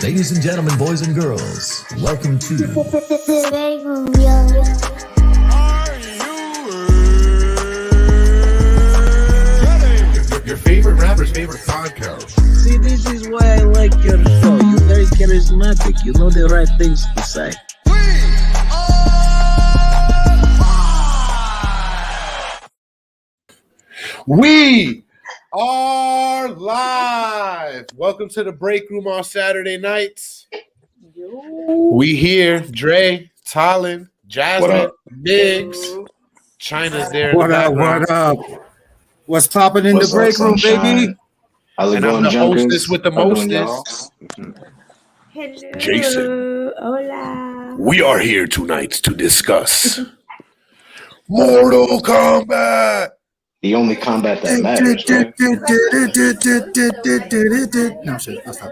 Ladies and gentlemen, boys and girls, welcome to BreakRoom, yo. Your favorite rapper's favorite podcast. See, this is why I like your show. You're very charismatic. You know the right things to say. We are live. Welcome to the break room on Saturday nights. We here, Dre, Talon, Jasmine, Biggs, China's there. What up? What up? What's popping in the break room, baby? How's it And going, I'm the Junkers? hostess with the How doing, y'all? mostest. Hello. Jason. Hola. We are here tonight to discuss Mortal Kombat. The only combat that matters, right? No, shit. I'll stop.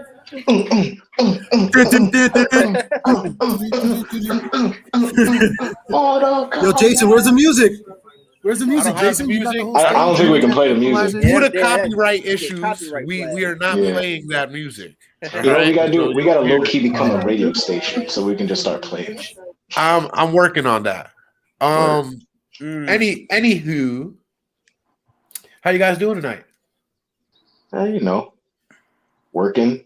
Yo, Jason, where's the music? Where's the music, I don't have Jason? the You got music. whole I don't think we can play the music. Due to Yeah, copyright yeah. issues, Copyright we flag. are not Yeah. playing that music. You know what we gotta do? We gotta low key become a radio station so we can just start playing. I'm working on that. Anywho, how you guys doing tonight? You know, working,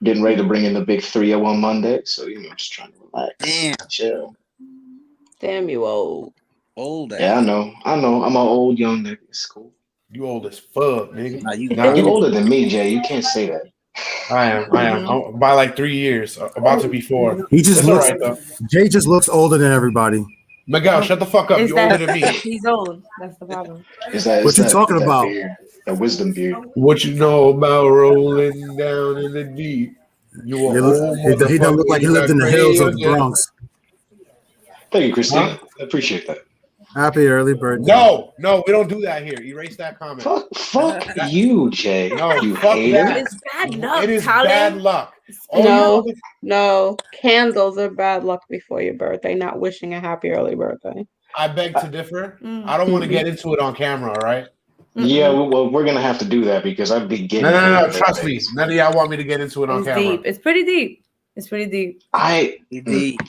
getting ready to bring in the big 3-0 on Monday. So just trying to relax. Damn. Chill. Damn, you old. Old ass. Yeah, I know. I'm an old young nigga. It's cool. You old as fuck, nigga. Nah, you Nah, You're older than me, Jay. You can't say that. I am. I'm by like 3 years. About to be 4. He just It's all looks. right though. Jay just looks older than everybody. Miguel, shut the fuck up. You older than me. He's old. That's the problem. What you talking about? Beard, that wisdom beard. What you know about rolling down in the deep? You He, a old he don't look like he lived in the hills of the Bronx. Thank you, Christine. I appreciate that. Happy early birthday. No, we don't do that here. Erase that comment. Fuck you, Jay. No, you fuck hater. that. It's bad luck, It is Tyler. bad luck. No. Candles are bad luck before your birthday, not wishing a happy early birthday. I beg to differ. I don't want to get into it on camera, all right? Yeah, well, we're gonna have to do that because I've been getting. No. Trust me. None of y'all want me to get into it on It's camera. deep. It's pretty deep.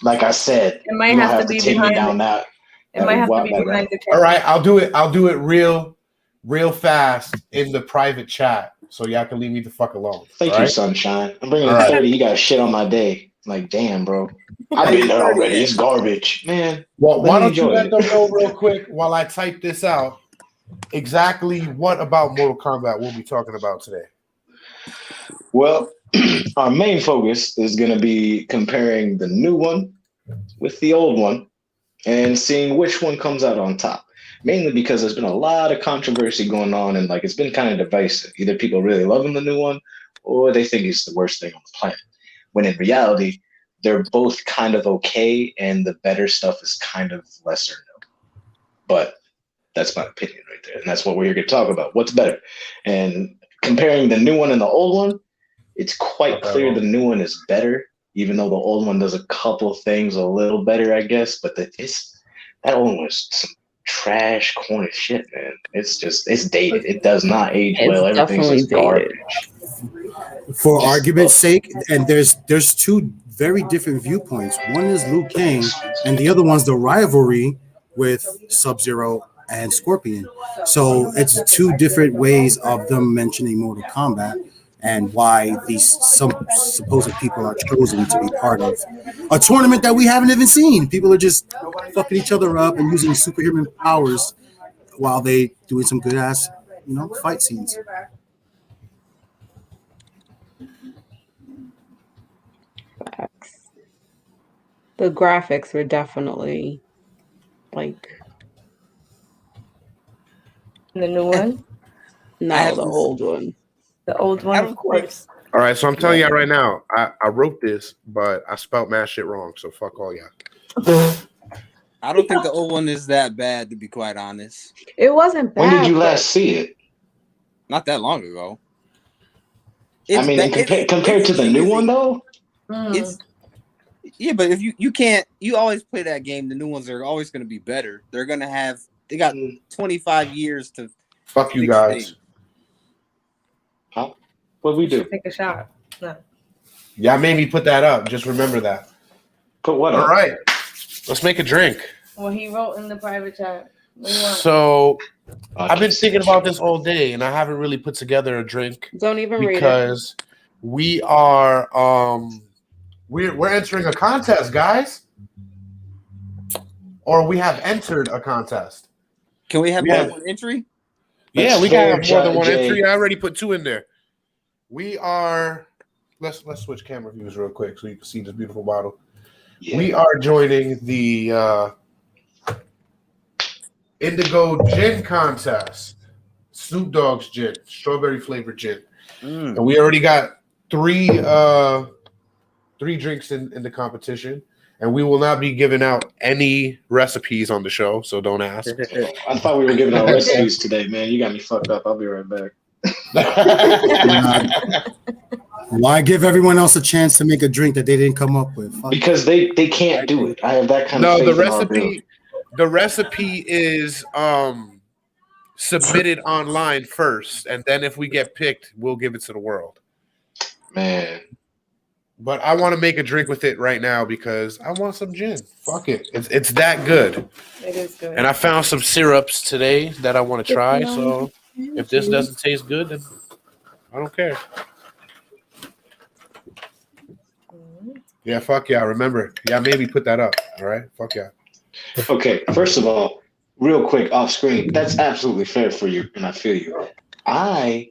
Like I said, It might you don't have to have to be take me behind down it. that. It might have to be that behind the All camera. right, I'll do it real fast in the private chat, so y'all can leave me the fuck alone. Thank all you, right? sunshine. I'm bringing All right. 30. You got shit on my day. Like, damn, bro. I've been there already. It's garbage, man. Well, why don't you enjoy let it. them know real quick while I type this out exactly what about Mortal Kombat we'll be talking about today? Well, our main focus is going to be comparing the new one with the old one and seeing which one comes out on top. Mainly because there's been a lot of controversy going on and it's been kind of divisive. Either people really loving the new one or they think it's the worst thing on the planet. When in reality, they're both kind of okay and the better stuff is kind of lesser known. But that's my opinion right there. And that's what we're here to talk about. What's better? And comparing the new one and the old one, it's quite clear the new one is better, even though the old one does a couple things a little better, I guess. But that old one was some trash, corny shit, man. It's dated. It does not age well. Everything's just garbage. For argument's sake, and there's two very different viewpoints. One is Liu Kang, and the other one's the rivalry with Sub-Zero and Scorpion. So it's two different ways of them mentioning Mortal Kombat and why some supposed people are chosen to be part of a tournament that we haven't even seen. People are just fucking each other up and using superhuman powers while they doing some good ass, fight scenes. The graphics were definitely The new one? the old one. The old one, of course. All right, so I'm telling y'all right now, I wrote this, but I spelled mad shit wrong, so fuck all y'all. I don't think the old one is that bad, to be quite honest. It wasn't bad. When did you last see it? Not that long ago. Compared to the new one, though? Yeah, but if you can't, you always play that game. The new ones are always going to be better. They got 25 years to fuck you guys. Huh? What we do? Take a shot. No. Yeah, made me put that up. Just remember that. Put what All up? right. Let's make a drink. Well, he wrote in the private chat. What do you want? So I I've been can't see thinking that about shit. this all day, and I haven't really put together a drink Don't even read it. because we are we're entering a contest, guys. Or we have entered a contest. Can we have Yeah. more than one entry? Yeah, we fair, can have more than one Jay. entry. I already put 2 in there. We are let's switch camera views real quick so you can see this beautiful bottle. Yeah. We are joining the Indigo Gin Contest. Snoop Dogg's gin, strawberry flavored gin. And we already got 3 drinks in the competition. And we will not be giving out any recipes on the show, so don't ask. I thought we were giving out recipes today, man. You got me fucked up. I'll be right back. Why give everyone else a chance to make a drink that they didn't come up with? Fuck. Because they can't do it. I have that kind of No, faith the in our ability. recipe is submitted online first, and then if we get picked, we'll give it to the world. Man. But I want to make a drink with it right now because I want some gin. Fuck it. It's that good. It is good. And I found some syrups today that I want to try. So if this doesn't taste good, then I don't care. Yeah, fuck yeah. Remember. Yeah, maybe put that up. All right? Fuck yeah. Okay, first of all, real quick off screen, that's absolutely fair for you, and I feel you. I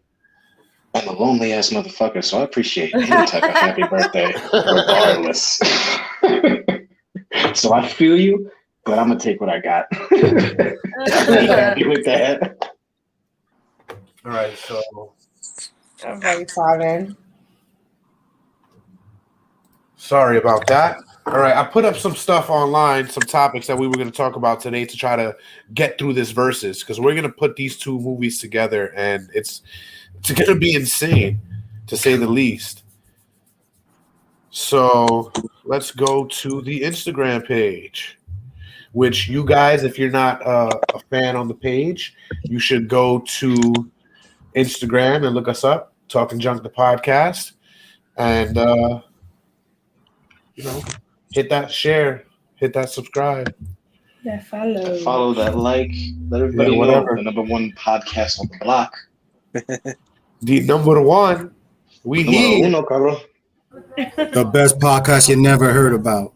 am a lonely ass motherfucker, so I appreciate any type of happy birthday, regardless. So I feel you, but I'm gonna take what I got. Pretty happy with that. All right, so I'm very sorry. sorry about that. All right, I put up some stuff online, some topics that we were going to talk about today to try to get through this versus because we're going to put these 2 movies together, and it's going to be insane, to say the least. So let's go to the Instagram page, which you guys, if you're not a fan on the page, you should go to Instagram and look us up, Talking Junk the podcast, and hit that share, hit that subscribe. Yeah, follow. Follow that like, let everybody know whatever. the #1 podcast on the block. The number 1, we Numero here. uno, cabrón. The best podcast you never heard about.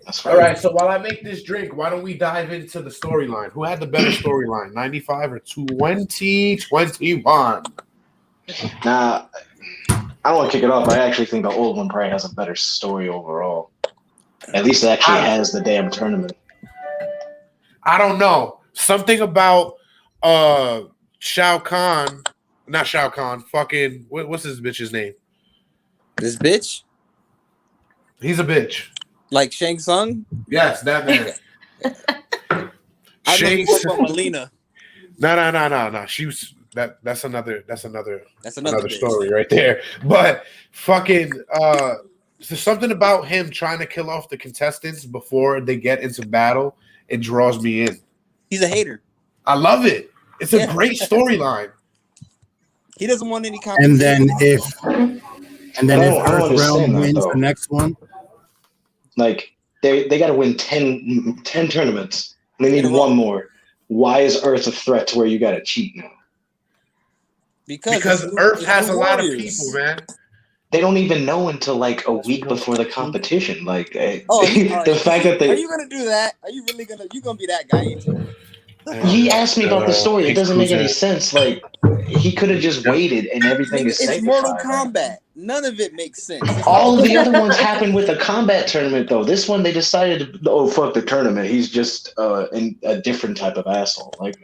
That's All right, so while I make this drink, why don't we dive into the storyline? Who had the better storyline, 95 or 2021? Nah, I don't want to kick it off. I actually think the old one probably has a better story overall. At least it actually has the damn tournament. I don't know. Something about Shao Kahn, not Shao Kahn, fucking, what's his bitch's name? This bitch? He's a bitch. Like Shang Tsung? Yes, that man. I know you Shanks. talk about Melina. No. She was that's another That's another bitch. story right there. But fucking there's something about him trying to kill off the contestants before they get into battle. It draws me in. He's a hater. I love it. It's a great storyline. He doesn't want any competition. And then if I don't Earth Realm understand that, wins though. the next one, Like they got to win 10 tournaments. And they need In a row. one more. Why is Earth a threat to where you got to cheat now? Because it's Earth it's has the a lot of Warriors. people, man. They don't even know until like a week before the competition. Like Oh, the fact that are they you gonna do that? Are you really gonna? You gonna be that guy? Ain't you? he asked me about the story. It doesn't make any sense. Like he could have just waited and everything is It's Mortal sanctified. Kombat. None of it makes sense. All of the other ones happened with a combat tournament, though. This one, they decided to, fuck the tournament. He's just in a different type of asshole. Like,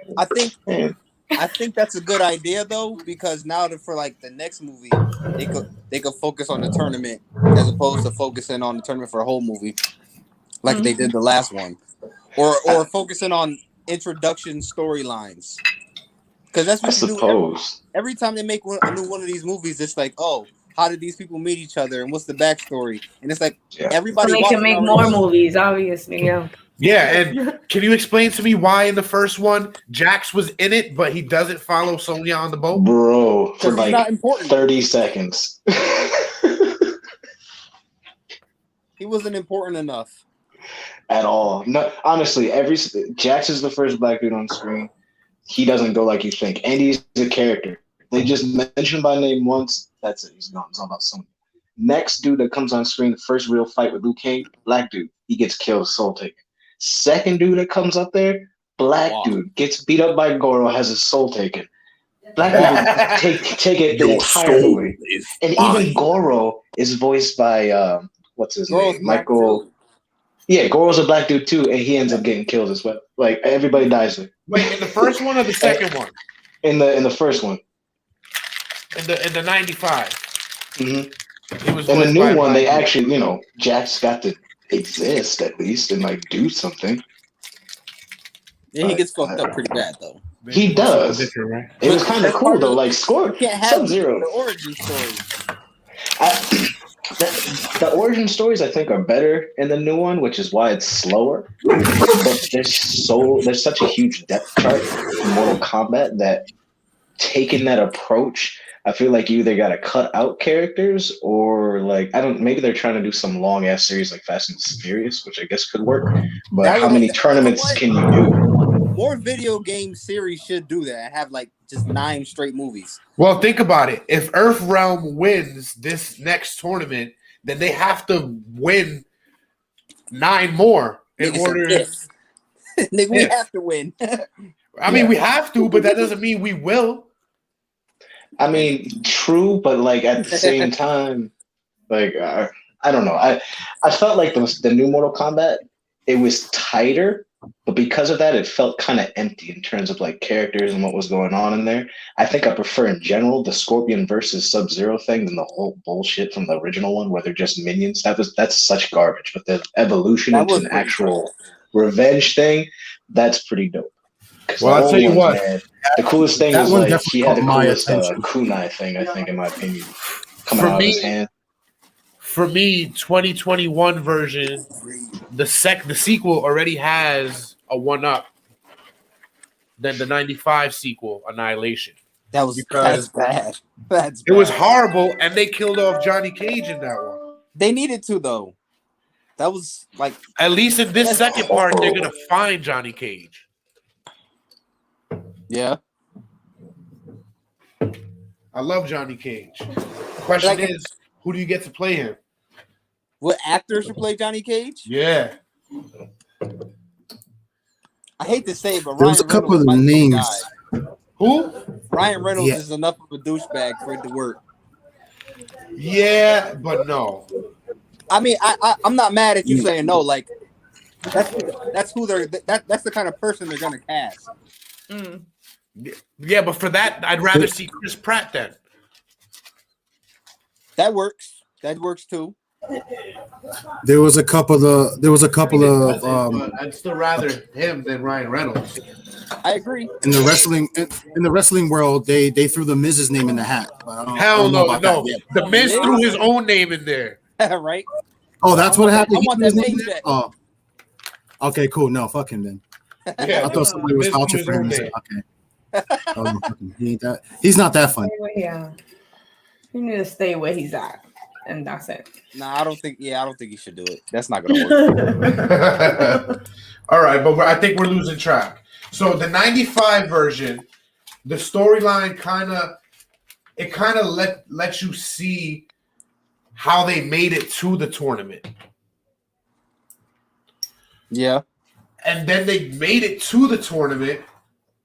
man. I think that's a good idea though, because now that for like the next movie, they could focus on the tournament as opposed to focusing on the tournament for a whole movie, like they did the last one, or focusing on introduction storylines. Because that's I what you do suppose. every time they make a new one of these movies. It's like, oh, how did these people meet each other, and what's the backstory? And it's like everybody. So they can make more movies, obviously. Yeah. Yeah, and can you explain to me why in the first one Jax was in it, but he doesn't follow Sonya on the boat? Bro, for Because he's not like important. 30 seconds. He wasn't important enough at all. No, honestly, Jax is the first black dude on screen. He doesn't go like you think, and he's a character. They just mention by name once. That's it. He's gone. It's all about Sonya. Next dude that comes on screen, the first real fight with Liu Kang, black dude. He gets killed, soul taken. Second dude that comes up there, black dude gets beat up by Goro, has his soul taken. Black dude take it the entire movie. And even Goro is voiced by what's his name? Michael. Yeah, Goro's a black dude too, and he ends up getting killed as well. Like everybody dies there. Wait, in the first one or the second one? In the first one. In the 95. Mm-hmm. It was in the new one. They actually, Jax got to exist at least and like do something. Yeah, he gets fucked up pretty bad though. He does. Right? It was kind of cool though. Like Sub-Zero. The origin story. The origin stories I think are better in the new one, which is why it's slower. But there's such a huge depth chart in Mortal Kombat that taking that approach, I feel like you either got to cut out characters or like maybe they're trying to do some long ass series like Fast and Furious, which I guess could work. But how many tournaments can you do? More video game series should do that and have like just 9 straight movies. Well, think about it. If Earthrealm wins this next tournament, then they have to win 9 more in order. We have to win. I mean, we have to, but that doesn't mean we will. I mean, true, but like at the same time, like I don't know. I felt like the new Mortal Kombat, it was tighter. But because of that, it felt kind of empty in terms of like characters and what was going on in there. I think I prefer in general the Scorpion versus Sub-Zero thing than the whole bullshit from the original one where they're just minions. That's such garbage. But the evolution into an actual revenge thing, that's pretty dope. Well, I'll tell you what. Man, the coolest thing is like he had the coolest kunai thing, I think, in my opinion, coming out of his hand. For me, 2021 version, the sequel already has a 1-up than the 95 sequel, Annihilation. That's bad. It was horrible, and they killed off Johnny Cage in that one. They needed to, though. That was like at least in this second part, they're gonna find Johnny Cage. Yeah. I love Johnny Cage. Question is, who do you get to play him? What actor should play Johnny Cage? Yeah. I hate to say it, but there's a couple of names. Who? Ryan Reynolds is enough of a douchebag for it to work. Yeah, but no. I mean, I'm not mad at you saying no. Like, that's who that's the kind of person they're gonna cast. Mm. Yeah, but for that, I'd rather see Chris Pratt then. That works. That works too. There was a couple of. I'd still rather him than Ryan Reynolds. I agree. In the wrestling world, they threw the Miz's name in the hat. Hell no. The Miz threw his own name in there. Right? Oh, that's what happened. I want that paycheck. Oh, okay, cool. No, fuck him then. Yeah, I thought somebody was vouching for him. Okay. Oh, he's not that funny. Yeah, you need to stay where he's at, and that's it. Nah, I don't think he should do it. That's not gonna work. All right, but I think we're losing track. So the 95 version, the storyline kind of let you see how they made it to the tournament. Yeah. And then they made it to the tournament.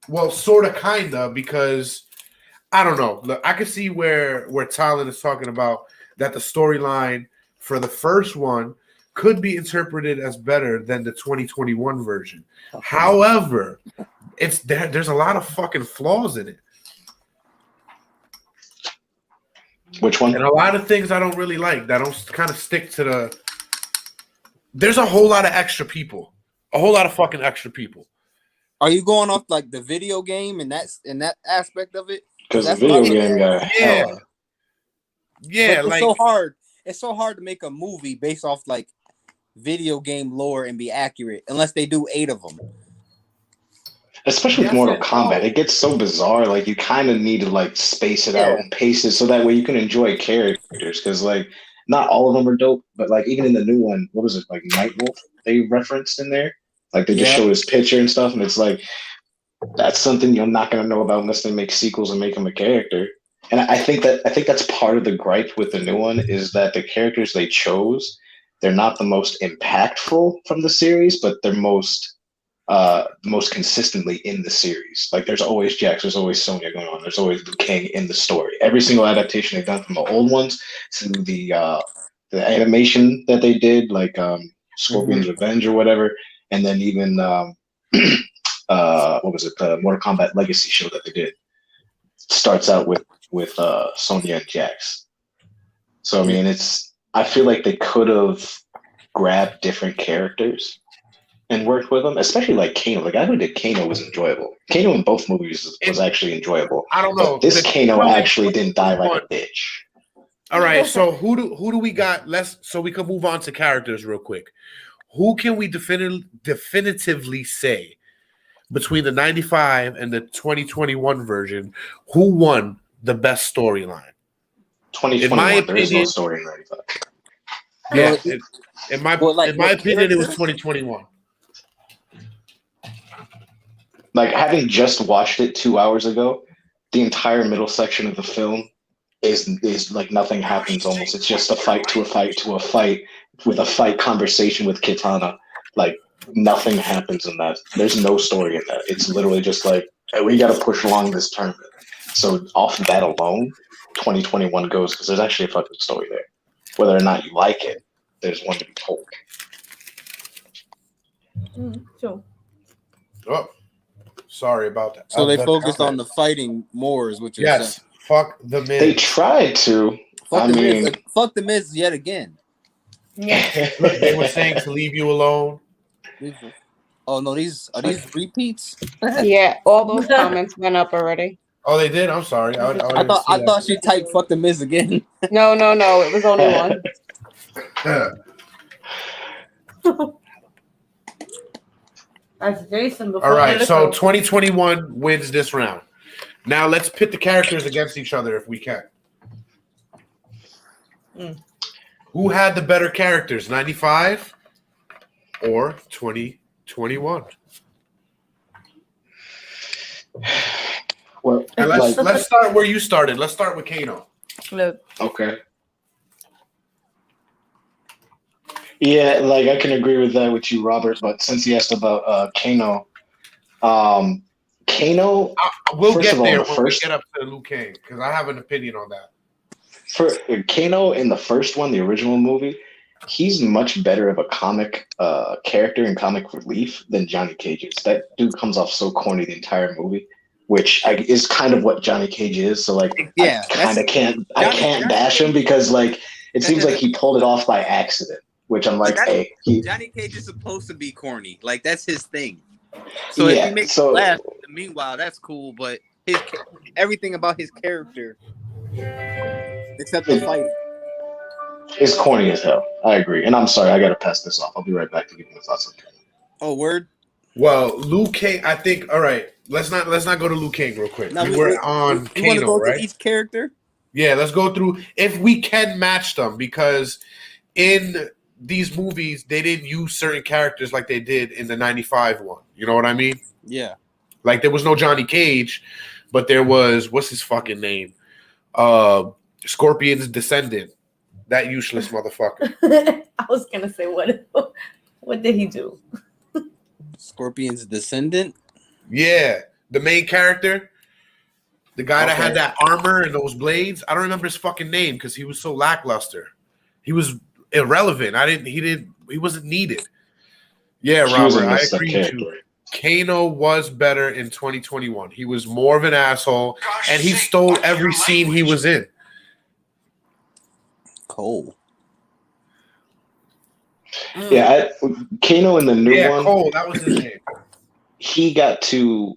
Well, sort of, kind of, because I don't know. Look, I can see where Talon is talking about that the storyline for the first one could be interpreted as better than the 2021 version. However, there's a lot of fucking flaws in it. Which one? And a lot of things I don't really like. That don't kind of stick to the. There's a whole lot of extra people. A whole lot of fucking extra people. Are you going off like the video game and that aspect of it? Because the video game guy. Yeah, like so hard. It's so hard to make a movie based off like video game lore and be accurate, unless they do 8 of them. Especially with Mortal Kombat, it gets so bizarre. Like you kind of need to like space it out and pace it so that way you can enjoy characters. Because like not all of them are dope, but like even in the new one, what was it like Nightwolf? They referenced in there, like they just showed his picture and stuff, and it's like that's something you're not gonna know about unless they make sequels and make him a character. And I think that's part of the gripe with the new one is that the characters they chose, they're not the most impactful from the series, but they're most consistently in the series. Like there's always Jax, there's always Sonya going on, there's always Liu Kang in the story. Every single adaptation they've done from the old ones to the animation that they did, like Scorpion's Revenge or whatever, and then even what was it, the Mortal Kombat Legacy show that they did starts out with Sonya and Jax. So I mean, I feel like they could have grabbed different characters and worked with them, especially like Kano. Like I who did Kano was enjoyable. Kano in both movies was actually enjoyable. I don't know. But this Kano actually didn't die like a bitch. All right, so who do we got? So we can move on to characters real quick. Who can we definitively say between the 95 and the 2021 version, who won the best storyline? 2021, there is no story in 95. Yeah, in my opinion, it was 2021. Like having just watched it 2 hours ago, the entire middle section of the film is like nothing happens almost. It's just a fight to a fight to a fight with a fight conversation with Kitana. Like nothing happens in that. There's no story in that. It's literally just like, hey, we got to push along this tournament. So off of that alone, 2021 goes because there's actually a fucking story there. Whether or not you like it, there's one to be told. Sure. Oh, sorry about that. So they focused on the fighting more, is what you're saying. Fuck the Miz. They tried to. Fuck the Miz yet again. Yeah. Look, they were saying to leave you alone. Oh no, are these repeats? Yeah, all those comments went up already. Oh, they did. I'm sorry. I thought she typed "fuck the Miz" again. No, it was only one. That's Jason. All right, so 2021 wins this round. Now let's pit the characters against each other if we can. Who had the better characters, 95 or 2021? Well, and let's start where you started. Let's start with Kano. Look. Okay. Yeah, like I can agree with that with you, Robert. But since you asked about Kano, Kano. We'll get there when we get up to Liu Kang because I have an opinion on that. For Kano in the first one, the original movie, he's much better of a comic character and comic relief than Johnny Cage is. That dude comes off so corny the entire movie, which is kind of what Johnny Cage is. So like, yeah, I can't bash him because like it seems like he pulled it off by accident. Which I'm like, hey, Johnny Cage is supposed to be corny. Like that's his thing. So if he makes you laugh, meanwhile, that's cool. But everything about his character, except the fight, is corny as hell. I agree. And I'm sorry, I gotta pass this off. I'll be right back to give you my thoughts on Kano. Oh, word. Well, Liu Kang, I think. All right, let's not go to Liu Kang real quick. Now, we're on Kano, want to go right? through each character? Yeah, let's go through if we can match them because in these movies, they didn't use certain characters like they did in the 95 one. You know what I mean? Yeah. Like there was no Johnny Cage, but there was, what's his fucking name? Scorpion's descendant. That useless motherfucker. I was going to say, what did he do? Scorpion's descendant? Yeah. The main character. The guy that had that armor and those blades. I don't remember his fucking name because he was so lackluster. He was irrelevant. He wasn't needed. Yeah, Robert, I agree with you. Kano was better in 2021. He was more of an asshole, and he stole every scene he was in. Cole. Yeah, Kano in the new one. Cole, that was his name. He got to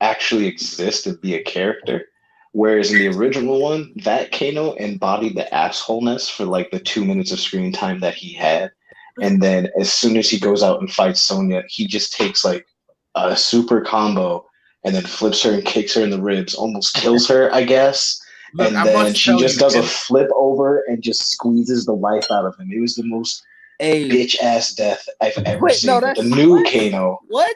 actually exist and be a character. Whereas in the original one, that Kano embodied the assholeness for like the 2 minutes of screen time that he had. And then as soon as he goes out and fights Sonya, he just takes like a super combo and then flips her and kicks her in the ribs, almost kills her, I guess. Look, and I then must she tell just you, does a flip over and just squeezes the life out of him. It was the most Hey, bitch ass death I've ever wait, no, seen. But the that's new what? Kano, What?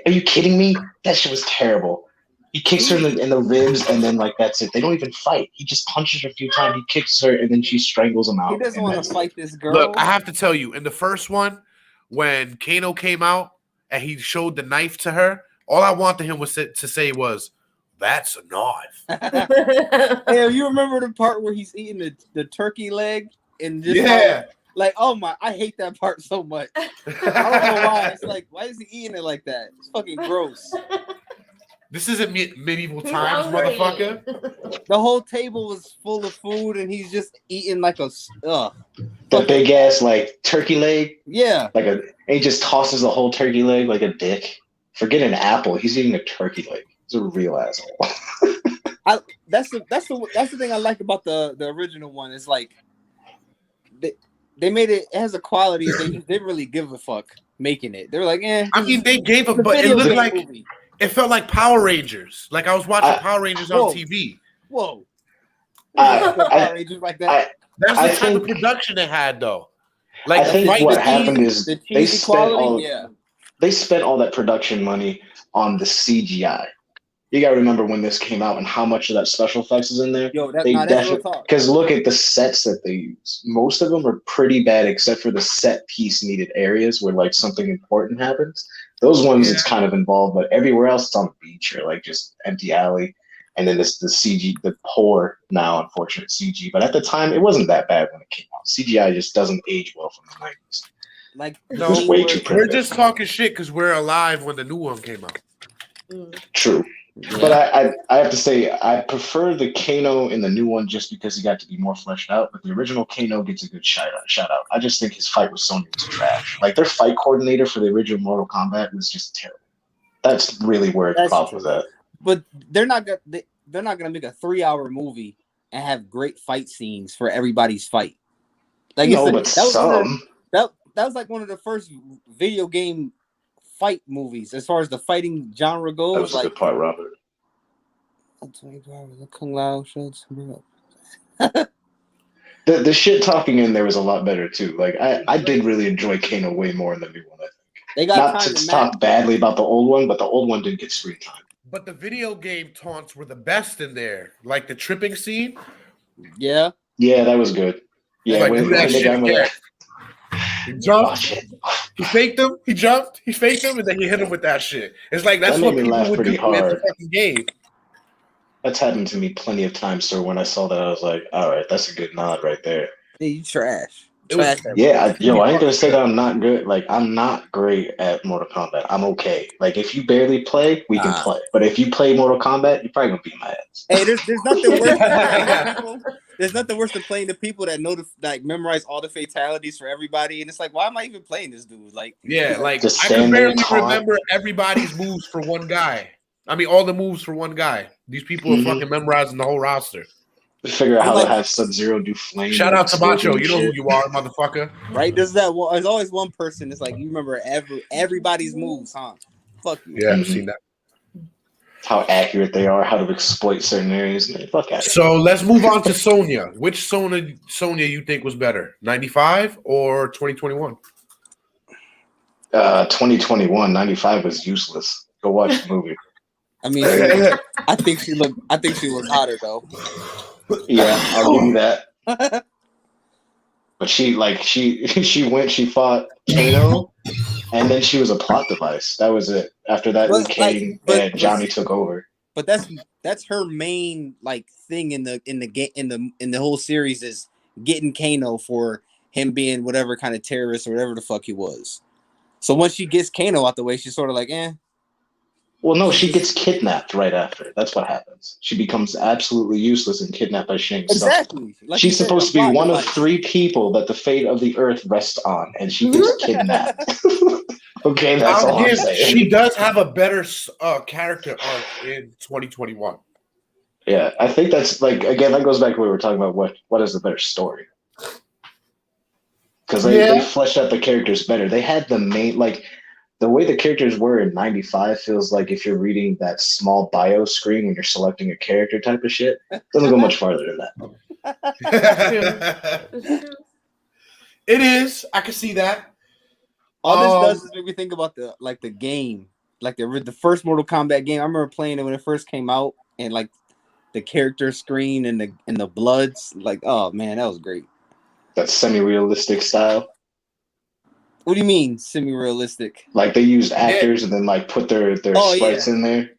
are you kidding me? That shit was terrible. He kicks her in the ribs, and then like that's it. They don't even fight. He just punches her a few times. He kicks her, and then she strangles him out. He doesn't and want that's to it. fight this girl. look, I have to tell you, in the first one, when Kano came out and he showed the knife to her, all I wanted him was to say was, "That's a knife." Hey, you remember the part where he's eating the turkey leg and just Yeah. like, oh my, I hate that part so much. I don't know why. It's like, why is he eating it like that? It's fucking gross. This isn't medieval He's times, hungry. motherfucker. The whole table was full of food, and he's just eating like a The big ass like turkey leg, yeah. and he just tosses the whole turkey leg like a dick. Forget an apple. He's eating a turkey leg. He's a real asshole. That's the thing I like about the original one. Is like they made it. It has a quality. They didn't really give a fuck making it. They were like, eh. I mean, they gave It's a, a but it video looked game like movie. it felt like Power Rangers. Like I was watching Power Rangers on whoa. TV. Whoa. I Rangers like that. That's the I type of think- production it had, though. Like I the think fight what scene- happened is the they cheesy spent quality. Yeah. they spent all that production money on the CGI. You gotta remember when this came out and how much of that special effects is in there. Yo, that's They real definitely talk. because look at the sets that they use. Most of them are pretty bad, except for the set piece needed areas where like something important happens. Those ones it's kind of involved, but everywhere else it's on the beach or like just empty alley. And then this the CG, the poor now unfortunate CG. But at the time, it wasn't that bad when it came out. CGI just doesn't age well from the 90s. Like No, It was way too we're primitive. just talking shit because we're alive when the new one came out. True. But I have to say, I prefer the Kano in the new one just because he got to be more fleshed out. But the original Kano gets a good shout out. I just think his fight with Sonya was trash. Like their fight coordinator for the original Mortal Kombat was just terrible. That's really where the problem was at. But they're not gonna make a 3-hour movie and have great fight scenes for everybody's fight. Like No, but some. That was like one of the first video game fight movies as far as the fighting genre goes. That was a good part, Robert. 24 hours of Kung Lao shows. The shit talking in there was a lot better too. Like I did really enjoy Kano way more in the new one. I think. They got Not time to to talk badly about the old one, but the old one did get screen time. But the video game taunts were the best in there. Like the tripping scene. Yeah. Yeah, that was good. Yeah, Like, when do that they shit got him again. like, He oh jumped, shit. he faked him, he jumped, he faked him, and then he hit him with that shit. It's like that's That what made me people laugh would do pretty in the hard. fucking game. That's happened to me plenty of times, so when I saw that, I was like, all right, that's a good nod right there. Hey, you trash. It was- Trash that Yeah, movie. I ain't gonna say that I'm not good. Like, I'm not great at Mortal Kombat. I'm okay. Like, if you barely play, we can play. But if you play Mortal Kombat, you're probably gonna beat my ass. Hey, there's nothing worse. Than people. There's nothing worse than playing the people that know like memorize all the fatalities for everybody, and it's like, why am I even playing this dude? Like, Yeah, like Just I can stand there barely and taunt. remember everybody's moves for one guy. I mean, all the moves for one guy. These people are Mhm. fucking memorizing the whole roster. Figure out how like- to have Sub-Zero do flame. Shout out to Macho. You know who shit. you are, motherfucker. right? There's always one person that's like, you remember everybody's moves, huh? Fuck you. Yeah, I've Mhm. seen that. How accurate they are, how to exploit certain areas. Man, fuck out. So let's move on to Sonya. Which Sonya you think was better, 95 or 2021? 2021, 95 was useless. Go watch the movie. I mean, I think she looked hotter though. Yeah, I'll give you that. But she fought Kano, and then she was a plot device. That was it. After that, Liu Kang and Johnny took over. But that's her main like thing in the whole series is getting Kano for him being whatever kind of terrorist or whatever the fuck he was. So once she gets Kano out the way, she's sort of like, eh. Well, no, she gets kidnapped right after. That's what happens. She becomes absolutely useless and kidnapped by Shang Tsung. Exactly. Like She's you said, supposed to a be plot one of device. 3 people that the fate of the Earth rests on, and she gets kidnapped. Okay, that's all I'm saying. She does have a better character arc in 2021. Yeah, I think that's like again that goes back to what we were talking about. What is the better story? Because they fleshed out the characters better. They had the main the way the characters were in '95 feels like if you're reading that small bio screen when you're selecting a character type of shit. Doesn't go much farther than that. It is. I can see that. All this does is make me think about the game, like the first Mortal Kombat game. I remember playing it when it first came out, and like the character screen and the bloods. Like, oh man, that was great. That semi-realistic style. What do you mean semi-realistic? Like they used actors and then like put their sprites in there.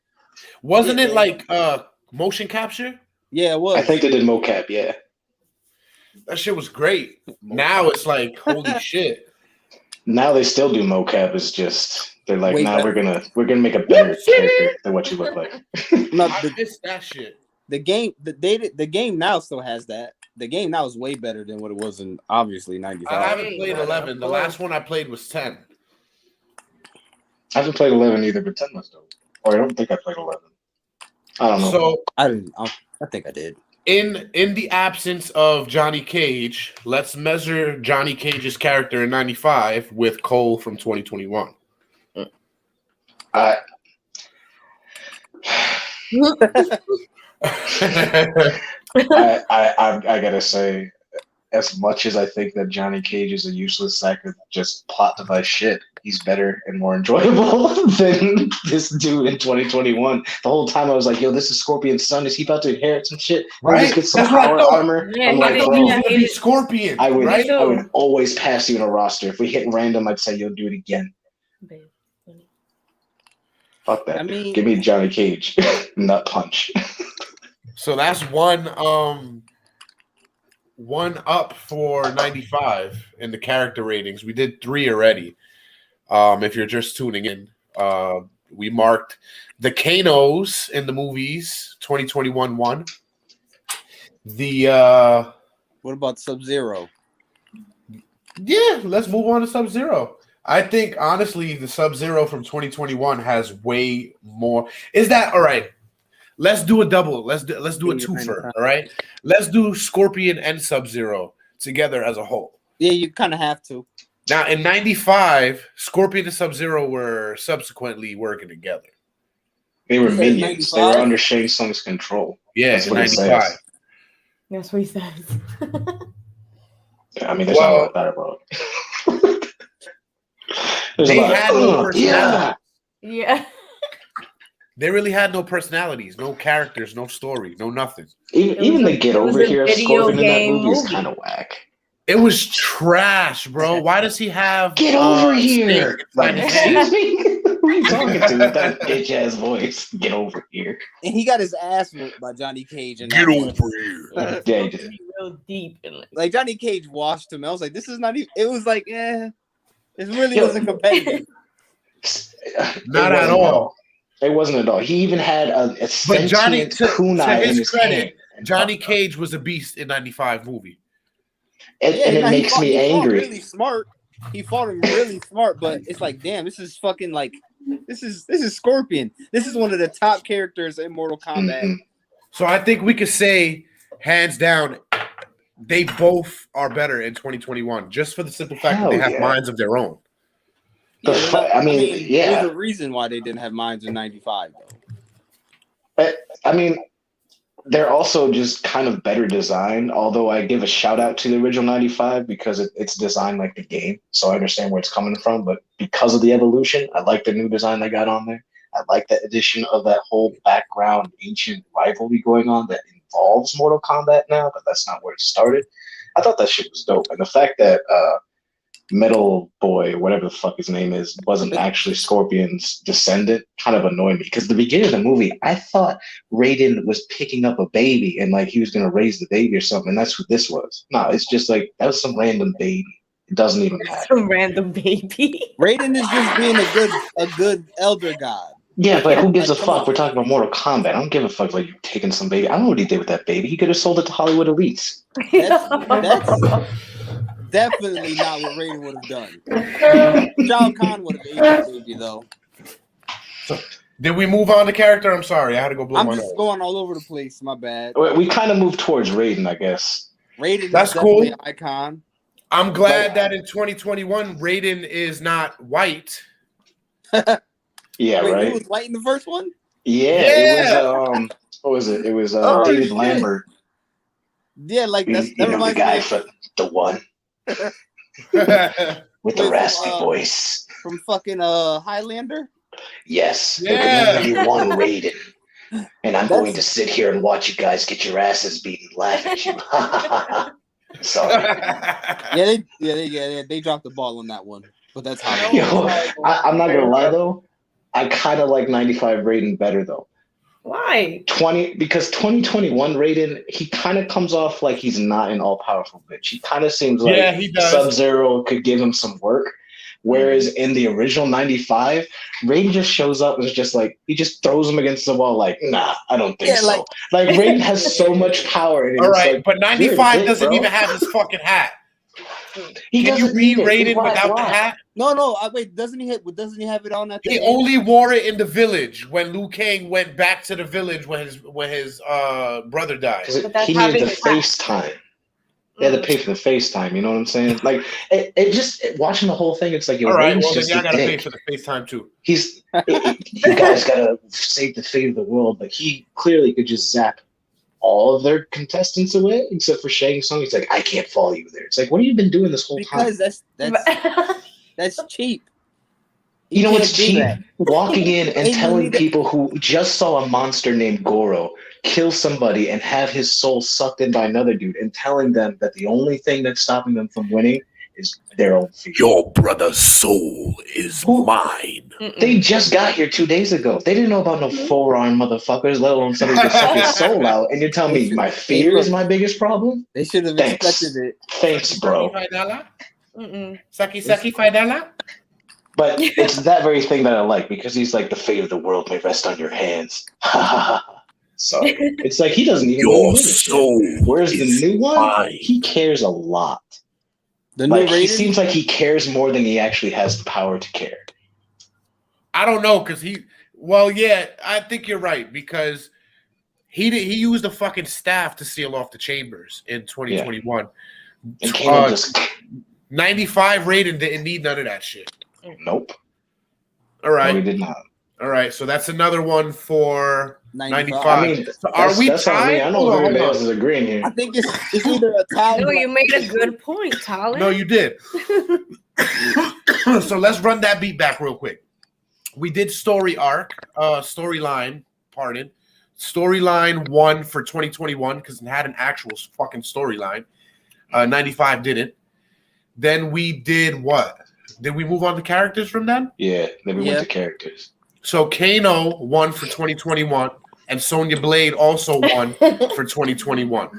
Wasn't it like motion capture? Yeah, it was. I think they did mocap. Yeah, that shit was great. Now it's like holy shit. Now they still do mocap. It's just they're like, Way nah, better. we're gonna make a better character than what you look like. No, I missed that shit. the game now still has that. The game now is way better than what it was in obviously '95. I haven't played 11. The last one I played was 10. I haven't played 11 either, but 10 was dope. Or I don't think I played 11. I don't know. So I didn't. I think I did. in the absence of Johnny Cage, let's measure Johnny Cage's character in '95 with Cole from 2021. I gotta say, as much as I think that Johnny Cage is a useless sack of just plot device shit, he's better and more enjoyable than this dude in 2021. The whole time I was like, yo, this is Scorpion's son. Is he about to inherit some shit? Right? Just get some That's what I power thought. armor. Yeah, I'm he like, didn't bro, even- He's gonna be Scorpion, I would, right? I would always pass you in a roster. If we hit random, I'd say, yo, do it again. Fuck that. I mean- Give me Johnny Cage. Nut punch. So that's one up for 95 in the character ratings. We did 3 already. If you're just tuning in, we marked the Kanos in the movies 2021 1. The What about Sub-Zero? yeah, let's move on to Sub-Zero. I think honestly the Sub-Zero from 2021 has way more. Is that all right? Let's do a double. Let's do a twofer. All right. Let's do Scorpion and Sub-Zero together as a whole. Yeah, you kind of have to. Now in '95, Scorpion and Sub-Zero were subsequently working together. They were Was that in minions. They were 95? under Shang Tsung's control. Yeah, That's in what he '95. says. That's what he says. I mean, there's not a lot bad about it. There's They a lot had no of, personality. Yeah. They really had no personalities, no characters, no story, no nothing. Even the get it was over a here of video Scorpion in that game movie is movie. kind of whack. It was trash, bro. Why does he have Get over Snake here! inside Like, his head? excuse me? Who are you talking to with that bitch ass voice? Get over here. And he got his ass whooped by Johnny Cage. And Get over here. Yeah, he did. Real deep in it. like Johnny Cage washed him. I was like, this is not even. It was like, it really Yo. wasn't competitive. Not It at wasn't all. It wasn't at all. He even had a But Johnny, sentient to kunai in his his credit, hand. Johnny Cage was a beast in '95 movie. And Nah, it he makes fought- me he fought angry. Really smart. He fought him really smart, but it's like, damn, this is fucking like, this is Scorpion. This is one of the top characters in Mortal Kombat. Mhm. So I think we could say, hands down, they both are better in 2021, just for the simple fact that they Hell have yeah. minds of their own. The fu- I mean, yeah. There's a reason why they didn't have minds in '95, though. I mean, they're also just kind of better designed, although I give a shout out to the original 95 because it's designed like the game. So I understand where it's coming from, but because of the evolution, I like the new design they got on there. I like that addition of that whole background ancient rivalry going on that involves Mortal Kombat now, but that's not where it started. I thought that shit was dope. And the fact that Metal Boy, whatever the fuck his name is, wasn't actually Scorpion's descendant kind of annoyed me. Because the beginning of the movie, I thought Raiden was picking up a baby and like he was going to raise the baby or something. And that's who this was. No, it's just like, that was some random baby. It doesn't even matter. Some random baby. Raiden is just being a good elder god. Yeah, but who gives a Like, come fuck? on. We're talking about Mortal Kombat. I don't give a fuck like you taking some baby. I don't know what he did with that baby. He could have sold it to Hollywood elites. That's definitely not what Raiden would have done. Shao Kahn would have ate that baby, though. Did we move on to character? I'm sorry, I had to go blow I'm my just nose. going all over the place. My bad. We kind of moved towards Raiden, I guess. Raiden That's is definitely cool. an icon. I'm glad that in 2021, Raiden is not white. Yeah, Wait, right. he was white in the first one. Yeah, it was what was it? It was Oh, David shit. Lambert. Yeah, like that You know the reminds guy me for the one with the Wait, raspy from, voice. from fucking Highlander. Yes, there Yeah. can only be one Raiden, and I'm That's- going to sit here and watch you guys get your asses beaten, laugh at you. Sorry. They dropped the ball on that one, but that's how. Yo, I'm not gonna lie though. I kind of like 95 Raiden better though. Why? 2021 Raiden, he kind of comes off like he's not an all-powerful bitch. He kind of seems like Yeah, he does. Sub-Zero could give him some work. Whereas in the original 95, Raiden just shows up and is just like, he just throws him against the wall like, nah, I don't think so. Like Raiden has so much power in it. All It's right, like, but 95 dick, doesn't bro. even have his fucking hat. He Can you doesn't read need it. Raiden Why- without the why? hat? No. Wait, doesn't he have it on at the He end? only wore it in the village when Liu Kang went back to the village when his brother died. 'Cause But that's he needed having the his hat. FaceTime. They had to pay for the FaceTime, you know what I'm saying? Like, it just, watching the whole thing, it's like, yo, All right, Raiden's well then just y'all a gotta pay dick. for the FaceTime too. He's, you guys gotta save the fate of the world, but he clearly could just zap all of their contestants away, except for Shang Tsung. He's like, I can't follow you there. It's like, what have you been doing this whole time? Because that's cheap. You know can't what's do cheap? that. Walking in and And you telling need to- people who just saw a monster named Goro kill somebody and have his soul sucked in by another dude and telling them that the only thing that's stopping them from winning is their own fear. Your brother's soul is mine. They just got here 2 days ago. They didn't know about no forearm motherfuckers, let alone somebody to suck his soul out. And you're telling me my fear is my biggest problem? They should have Thanks. expected it. Thanks, bro. Saki Faidala? But it's that very thing that I like because he's like, the fate of the world may rest on your hands. Sorry. It's like he doesn't even really give a shit. Whereas the new one, he cares a lot. The new Like, he Raiden? seems like he cares more than he actually has the power to care. I don't know because I think you're right because he used a fucking staff to seal off the chambers in 2021. And Kano just 95 Raiden didn't need none of that shit. nope. All right. No, he did not. All right, so that's another one for 95. I mean, So are we that's on me. tied? I know Hold on, everybody hold else on. is agreeing here. I think it's either a tie. No, you made a good point, Talon. No, you did. So let's run that beat back real quick. We did storyline, storyline 1 for 2021 because it had an actual fucking storyline. 95 didn't. Then we did what? Did we move on to characters from then? Yeah, then we went to characters. So Kano won for 2021, and Sonya Blade also won for 2021.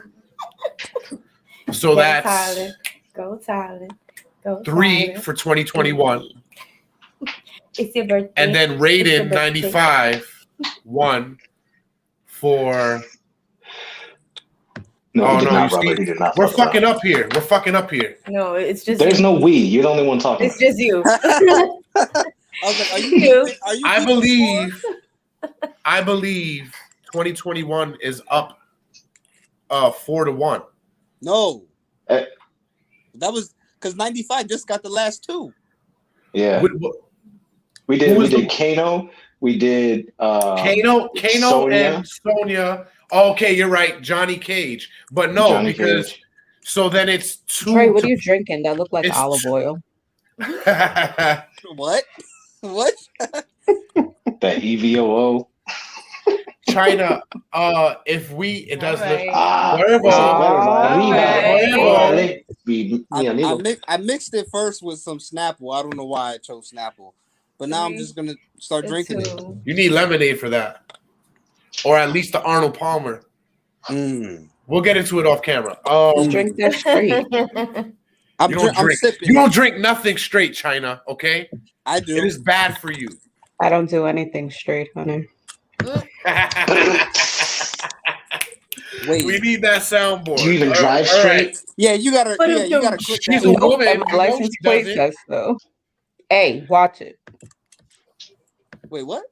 So Go that's Tyler. Go Tyler. Go 3 Tyler. for 2021. It's your birthday. And then It's Raiden your birthday. 95 won for. No, Oh he did no! not, You Robert. see, He did not. we're fuck fucking around. up here. We're fucking up here. No, it's just There's you. no we. You're the only one talking. It's just you. I was like, are you? You. Are you? I believe 2021 is up 4-1. No. Eh. That was because 95 just got the last two. Yeah, Wh- we who did. We was the- did Kano. We did Kano Sonya. and Sonya. Okay, you're right, Johnny Cage. But no, Johnny because Cage. so then it's 2. Ray, what are you drinking? That look like It's- olive oil. What? What? That EVOO. China. It does look. Ah, Huevo. Alright. I mixed it first with some Snapple. I don't know why I chose Snapple, but now I'm just gonna start drinking it. You need lemonade for that, or at least the Arnold Palmer. We'll get into it off camera. Drink that straight. I'm drink. sipping. You don't drink nothing straight, China. Okay, I do. it is bad for you. I don't do anything straight, honey. Wait. We need that soundboard. Do you even All drive all straight? Yeah, you gotta. But Yeah, you gotta click She's that. a Nope, woman. and my You know license she plate does it. says so. Hey, watch it. Wait, what?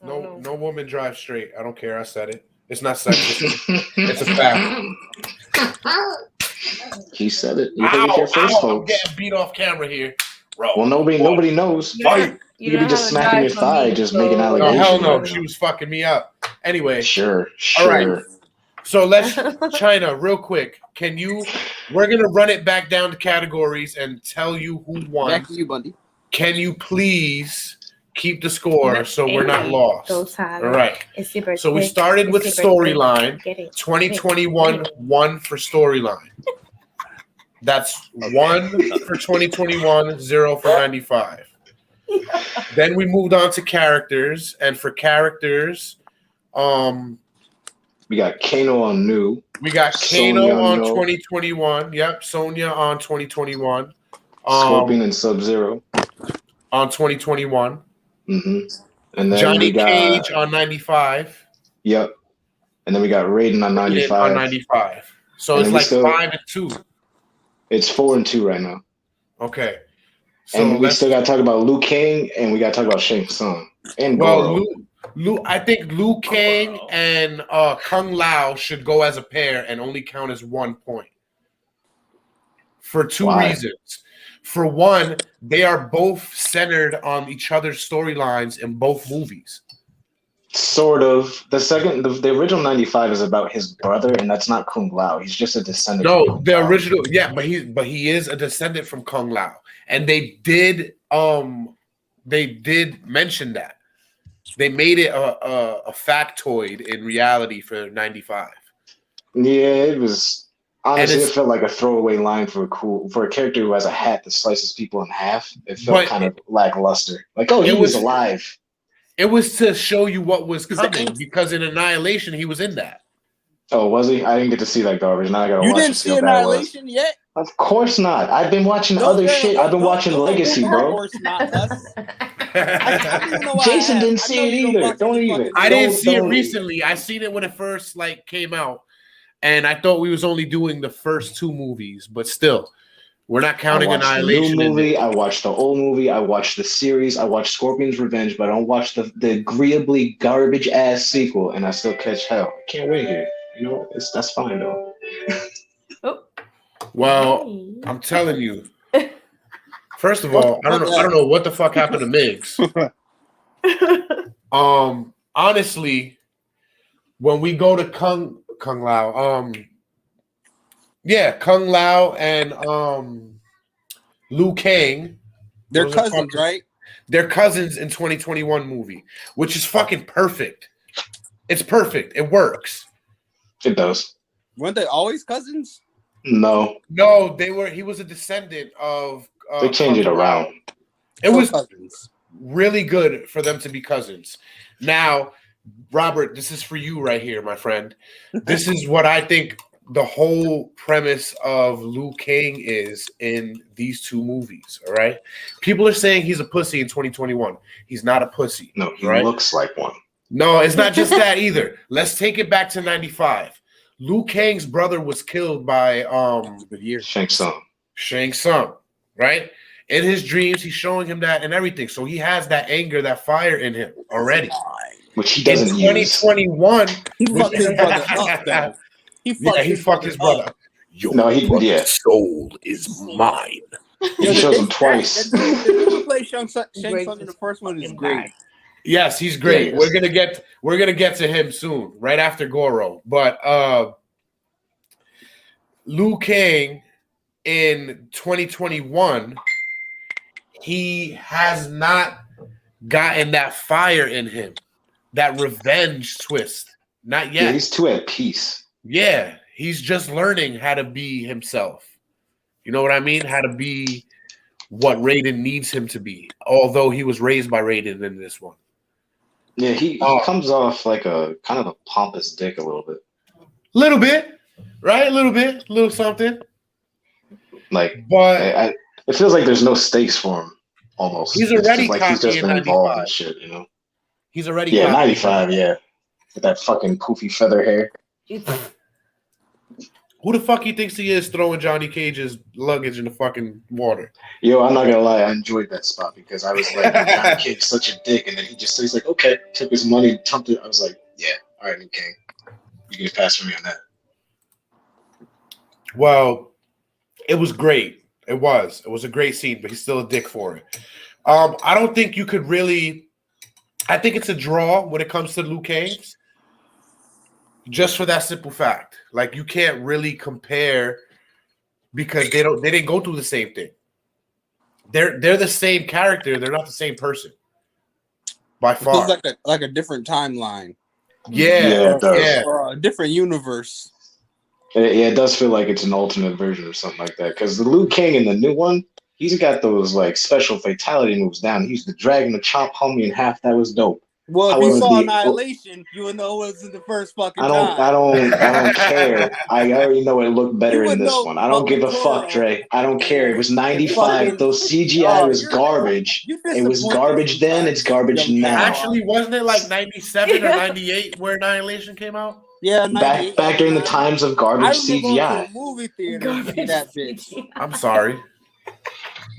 No woman drives straight. I don't care. I said it. It's not sexist. It's a fact. He said it. You heard it here first, I'm folks. getting beat off camera here. bro. Well, nobody knows. You You could be just smacking your thigh, just making No, allegations. hell no. She was fucking me up. Anyway. Sure. All right. So let's, China, real quick. We're going to run it back down to categories and tell you who won. Back to you, Bundy. Can you please keep the score so we're not lost? All right. So we started with storyline. 2021 1 for storyline. That's 1 for 2021, 0 for 95. Then we moved on to characters, and for characters, we got Kano on new. We got Kano on 2021. Yep, Sonia on 2021. Scorpion and Sub-Zero on 2021. Mm-hmm. And then Johnny Cage on 95. Yep. And then we got Raiden on 95. So it's like 5 and 2. It's 4 and 2 right now. Okay. So and we still got to talk about Liu Kang, and we got to talk about Shang Tsung. And I think Liu Kang and Kung Lao should go as a pair and only count as 1 point. For two reasons. For one, they are both centered on each other's storylines in both movies. Sort of. The original 95 is about his brother, and that's not Kung Lao. He's just a descendant. No, the original, yeah, but he is a descendant from Kung Lao, and they did mention that. They made it a factoid in reality for 95. Yeah, it was. Honestly, it felt like a throwaway line for a character who has a hat that slices people in half. It felt kind of lackluster. Like, he was alive. It was to show you what was coming because in Annihilation he was in that. Oh, was he? I didn't get to see that garbage. Now I gotta watch it. You didn't see Annihilation yet? Of course not. I've been watching other shit. I've been watching Legacy, bro. Of course not. Jason didn't see it either. Don't even. I didn't see it recently. I seen it when it first came out, and I thought we was only doing the first 2 movies, but still. We're not counting Annihilation. The new movie, I watched the old movie, I watched the series, I watched Scorpion's Revenge, but I don't watch the agreeably garbage ass sequel, and I still catch hell. I can't wait here. That's fine though. Well, I'm telling you. First of all, I don't know what the fuck happened to Migs. Honestly, when we go to Kung Lao, Kung Lao and Liu Kang. They're cousins, right? They're cousins in 2021 movie, which is fucking perfect. It's perfect. It works. It does. Weren't they always cousins? No, they were. He was a descendant of. They changed it around. It was cousins. Really good for them to be cousins. Now, Robert, this is for you right here, my friend. This is what I think the whole premise of Liu Kang is in these 2 movies. All right, people are saying he's a pussy in 2021. He's not a pussy. No, he looks like one. No, it's not just that either. Let's take it back to 95. Liu Kang's brother was killed by Shang Tsung. Shang Tsung, right? In his dreams, he's showing him that and everything. So he has that anger, that fire in him already. Which he doesn't use. In 2021, he fucked his brother up, though. He fucked his brother up. Your soul is mine. He shows him twice. The dude who played Shang Tsung in the first one is great. Yes, he's great. We're gonna get to him soon, right after Goro. But Liu Kang in 2021, he has not gotten that fire in him, that revenge twist. Not yet. Yeah, he's too at peace. Yeah, he's just learning how to be himself. You know what I mean? How to be what Raiden needs him to be. Although he was raised by Raiden in this one. Yeah, he comes off like a kind of a pompous dick a little bit. Little bit, right? A little something. Like, but it feels like there's no stakes for him. Almost. He's already like he's just been involved in shit, you know. He's already 95. Yeah, with that fucking poofy feather hair. Who the fuck he thinks he is throwing Johnny Cage's luggage in the fucking water? Yo, I'm not gonna lie, I enjoyed that spot because I was like, Johnny Cage is such a dick, and then he's like, okay, took his money, dumped it. I was like, yeah, all right, Liu Kang, you can pass for me on that. Well, it was great. It was a great scene, but he's still a dick for it. I don't think you could really. I think it's a draw when it comes to Liu Kang's, just for that simple fact. Like you can't really compare because they didn't go through the same thing. They're the same character. They're not the same person by far. It feels like a different timeline. Yeah, it does. Or a different universe. It does feel like it's an alternate version or something like that. Because the Liu Kang in the new one, he's got those like special fatality moves down. He used to drag the chop homie in half. That was dope. Well, if However, you saw Annihilation, you would know it wasn't the first fucking time. I don't care. I already know it looked better in this one. I don't give a fuck, Dre. I don't care. It was 95. Those CGI was garbage. It was garbage then. It's garbage now. Actually, wasn't it like 97 or 98 where Annihilation came out? Yeah, back during the times of garbage CGI. I remember movie theater and that bitch. I'm sorry.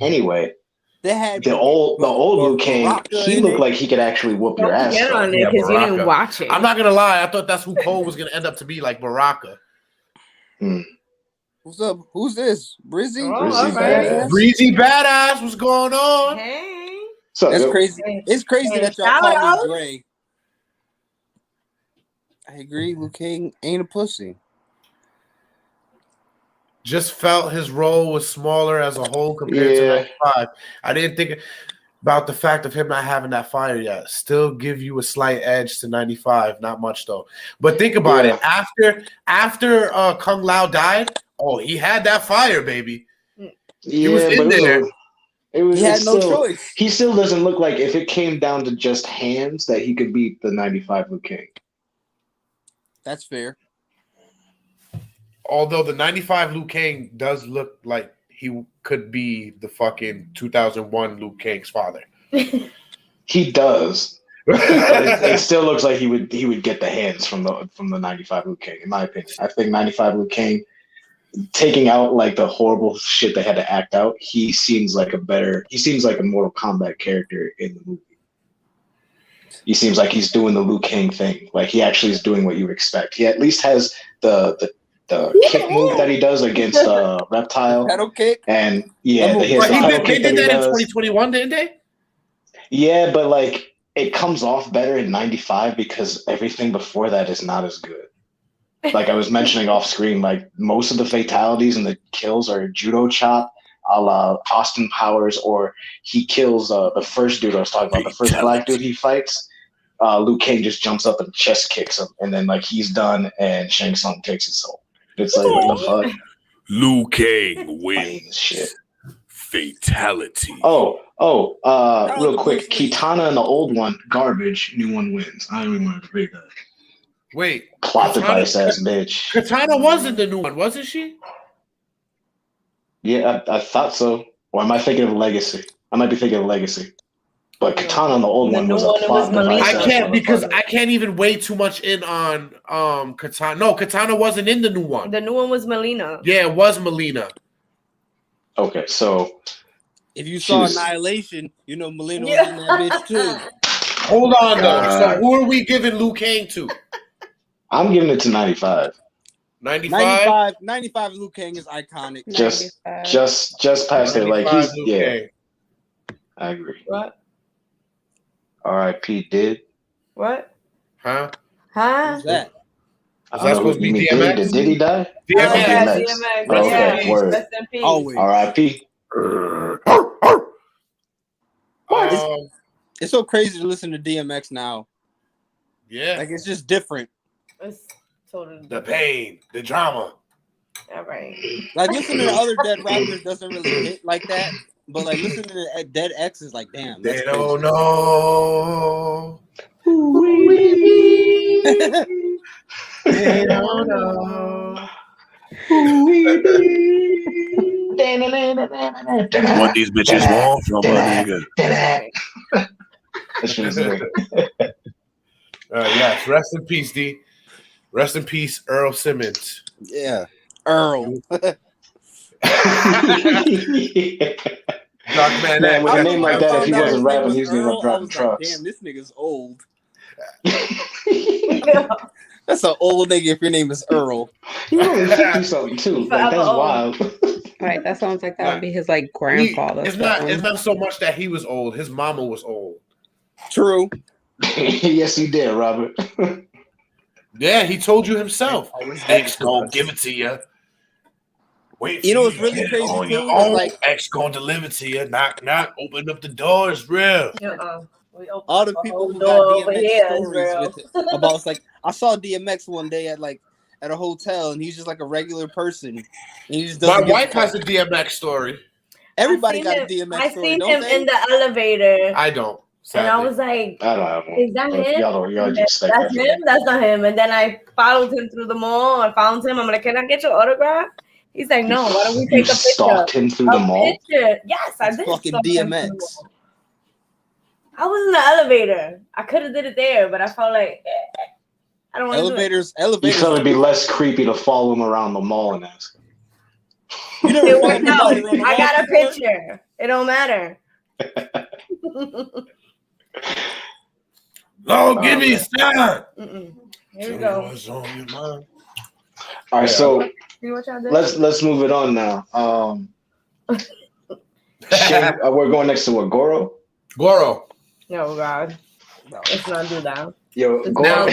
Anyway, they had the old Liu Kang. He looked like he could actually whoop your ass. Get on it because you didn't watch it. I'm not gonna lie. I thought that's who Cole was gonna end up to be, like Baraka. What's up? Who's this? Brizzy? Brizzy Badass. Breezy Badass. What's going on? Hey. So that's crazy. It's crazy that y'all call me Dre. I agree. Liu Kang ain't a pussy. Just felt his role was smaller as a whole compared to 95. I didn't think about the fact of him not having that fire yet. Still give you a slight edge to 95. Not much though. But think about it. After Kung Lao died, he had that fire, baby. He was in there. He had no choice. He still doesn't look like, if it came down to just hands, that he could beat the 95 Liu Kang. That's fair. Although the 95 Liu Kang does look like he could be the fucking 2001 Liu Kang's father. He does. it still looks like he would get the hands from the 95 Liu Kang, in my opinion. I think 95 Liu Kang, taking out like the horrible shit they had to act out, he seems like a Mortal Kombat character in the movie. He seems like he's doing the Liu Kang thing. Like he actually is doing what you would expect. He at least has the kick move that he does against Reptile. Pedal kick? And they did that in 2021, didn't they? Yeah, but like it comes off better in 95 because everything before that is not as good. Like I was mentioning off screen, like most of the fatalities and the kills are judo chop, a la Austin Powers, or he kills the first dude I was talking about, the first black dude he fights. Liu Kang just jumps up and chest kicks him, and then like he's done, and Shang Tsung takes his soul. It's like, what the fuck? Liu Kang wins. Shit. Fatality. Real quick, Kitana in the old one, garbage. New one wins. I don't even want to debate that. Wait, plot device ass bitch. Katana wasn't the new one, wasn't she? Yeah, I thought so. Or am I thinking of Legacy? I might be thinking of Legacy. But Katana on the old one was a plot device. I can't even weigh too much in on Katana. No, Katana wasn't in the new one. The new one was Melina. Yeah, it was Melina. Okay, so if you saw Annihilation, you know Melina was in that bitch too. Hold on though. So who are we giving Liu Kang to? I'm giving it to 95. 95 Liu Kang is iconic. Just past it. Like he's I agree. What? R.I.P. did. What? Huh? Who's that? Is that supposed to be DMX? Did he die? DMX. Okay, word. Rest in peace. Always. R.I.P. It's so crazy to listen to DMX now. Yeah. Like it's just different. It's totally the pain, the drama. All right. Like listening to other dead rappers doesn't really hit like that. But like listening to Dead X is like, damn. They don't know. They don't know. What these bitches want from a nigga. Yes, rest in peace, D. Rest in peace, Earl Simmons. Yeah, Earl. Man, with a name like that, if he wasn't rapping, he was gonna drop the trucks. Damn, this nigga's old. That's an old nigga if your name is Earl. He only 50 something too. Like that's wild. Right, that sounds like that would be his like grandfather. It's not so much that he was old. His mama was old. True. Yes, he did, Robert. Yeah, he told you himself. X gonna give it to you. Wait, you know what's really crazy on too? your own. Like X gonna deliver to you. Knock, knock. Open up the door. It's real. all the people who got DMX stories with it about. It's like I saw DMX one day at a hotel, and he's just like a regular person. And he just My wife has a DMX story. Everybody got a DMX story. I seen him in the elevator. I don't. Sadly. And I was like, I don't have one. Is that him? Y'all just That's him? That's not him. And then I followed him through the mall. I found him. I'm like, can I get your autograph? He's like, no. Why don't we take a picture? Stalked him through the mall? Picture. Yes, I did. Fucking DMX. I was in the elevator. I could have did it there, but I felt like I don't want to Elevators. You felt it'd be less creepy to follow him around the mall and ask. It worked out. I got a picture. It don't matter. Lord, give me a sign. Here we go. What's on your mind? All right, so what y'all did? let's move it on now. We're going next to what? Goro. No, God. No, let's not do that. Yo, Goro.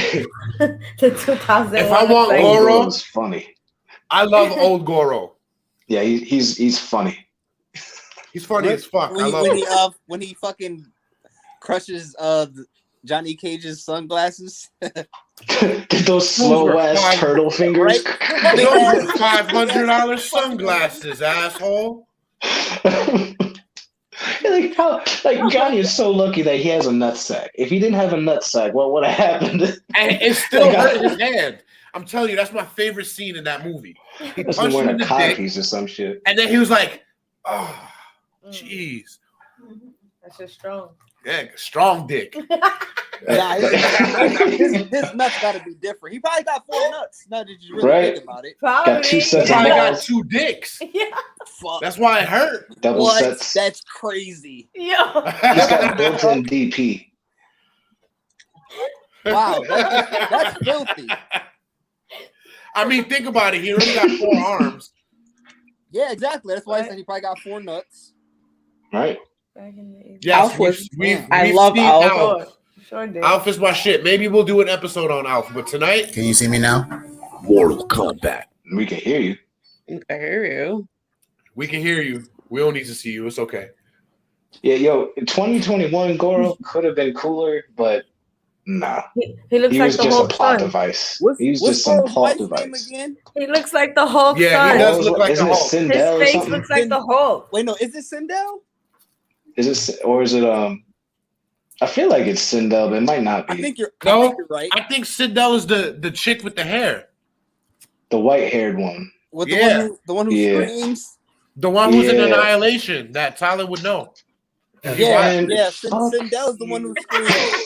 The 2000. If I want Goro, it's funny. I love old Goro. Yeah, he's funny. He's funny as fuck. I love him. When he fucking crushes Johnny Cage's sunglasses. Get those slow ass turtle fingers. Right? Those are $500 sunglasses, asshole. Like Johnny is so lucky that he has a nutsack. If he didn't have a nutsack, what would have happened? And it still hurt his hand. I'm telling you, that's my favorite scene in that movie. He punched him in the dick, or some shit, and then he was like, "Oh, jeez, that's just strong." Yeah, strong dick. Nah, his nuts got to be different. He probably got 4 nuts. Now that you really think about it, got 2 sets. He probably got 2 dicks. Yeah, fuck. That's why it hurt. Double sets. That's crazy. Yeah, he's got built-in DP. Wow, that's filthy. I mean, think about it. He already got 4 arms. Yeah, exactly. That's why I said he probably got 4 nuts. Right. Yes, I love Alf. Sure did. Alf is my shit. Maybe we'll do an episode on Alf, but tonight. Can you see me now? Mortal Kombat. We can hear you. I hear you. We can hear you. We don't need to see you. It's okay. Yeah, yo, 2021 Goro could have been cooler, but nah. He looks he like was the just Hulk a plot son. device. He was just some plot device. Again? He looks like the Hulk son. Yeah, he does look like Isn't the it Hulk. Sindel His or face something? looks like the Hulk. Wait, no, is it Sindel? Is it, or is it I feel like it's Sindel, but it might not be. I think you're right. I think Sindel is the chick with the hair. The white-haired one. With the one who screams. The one who's in Annihilation that Tyler would know. Yeah. Sindel's the one who screams.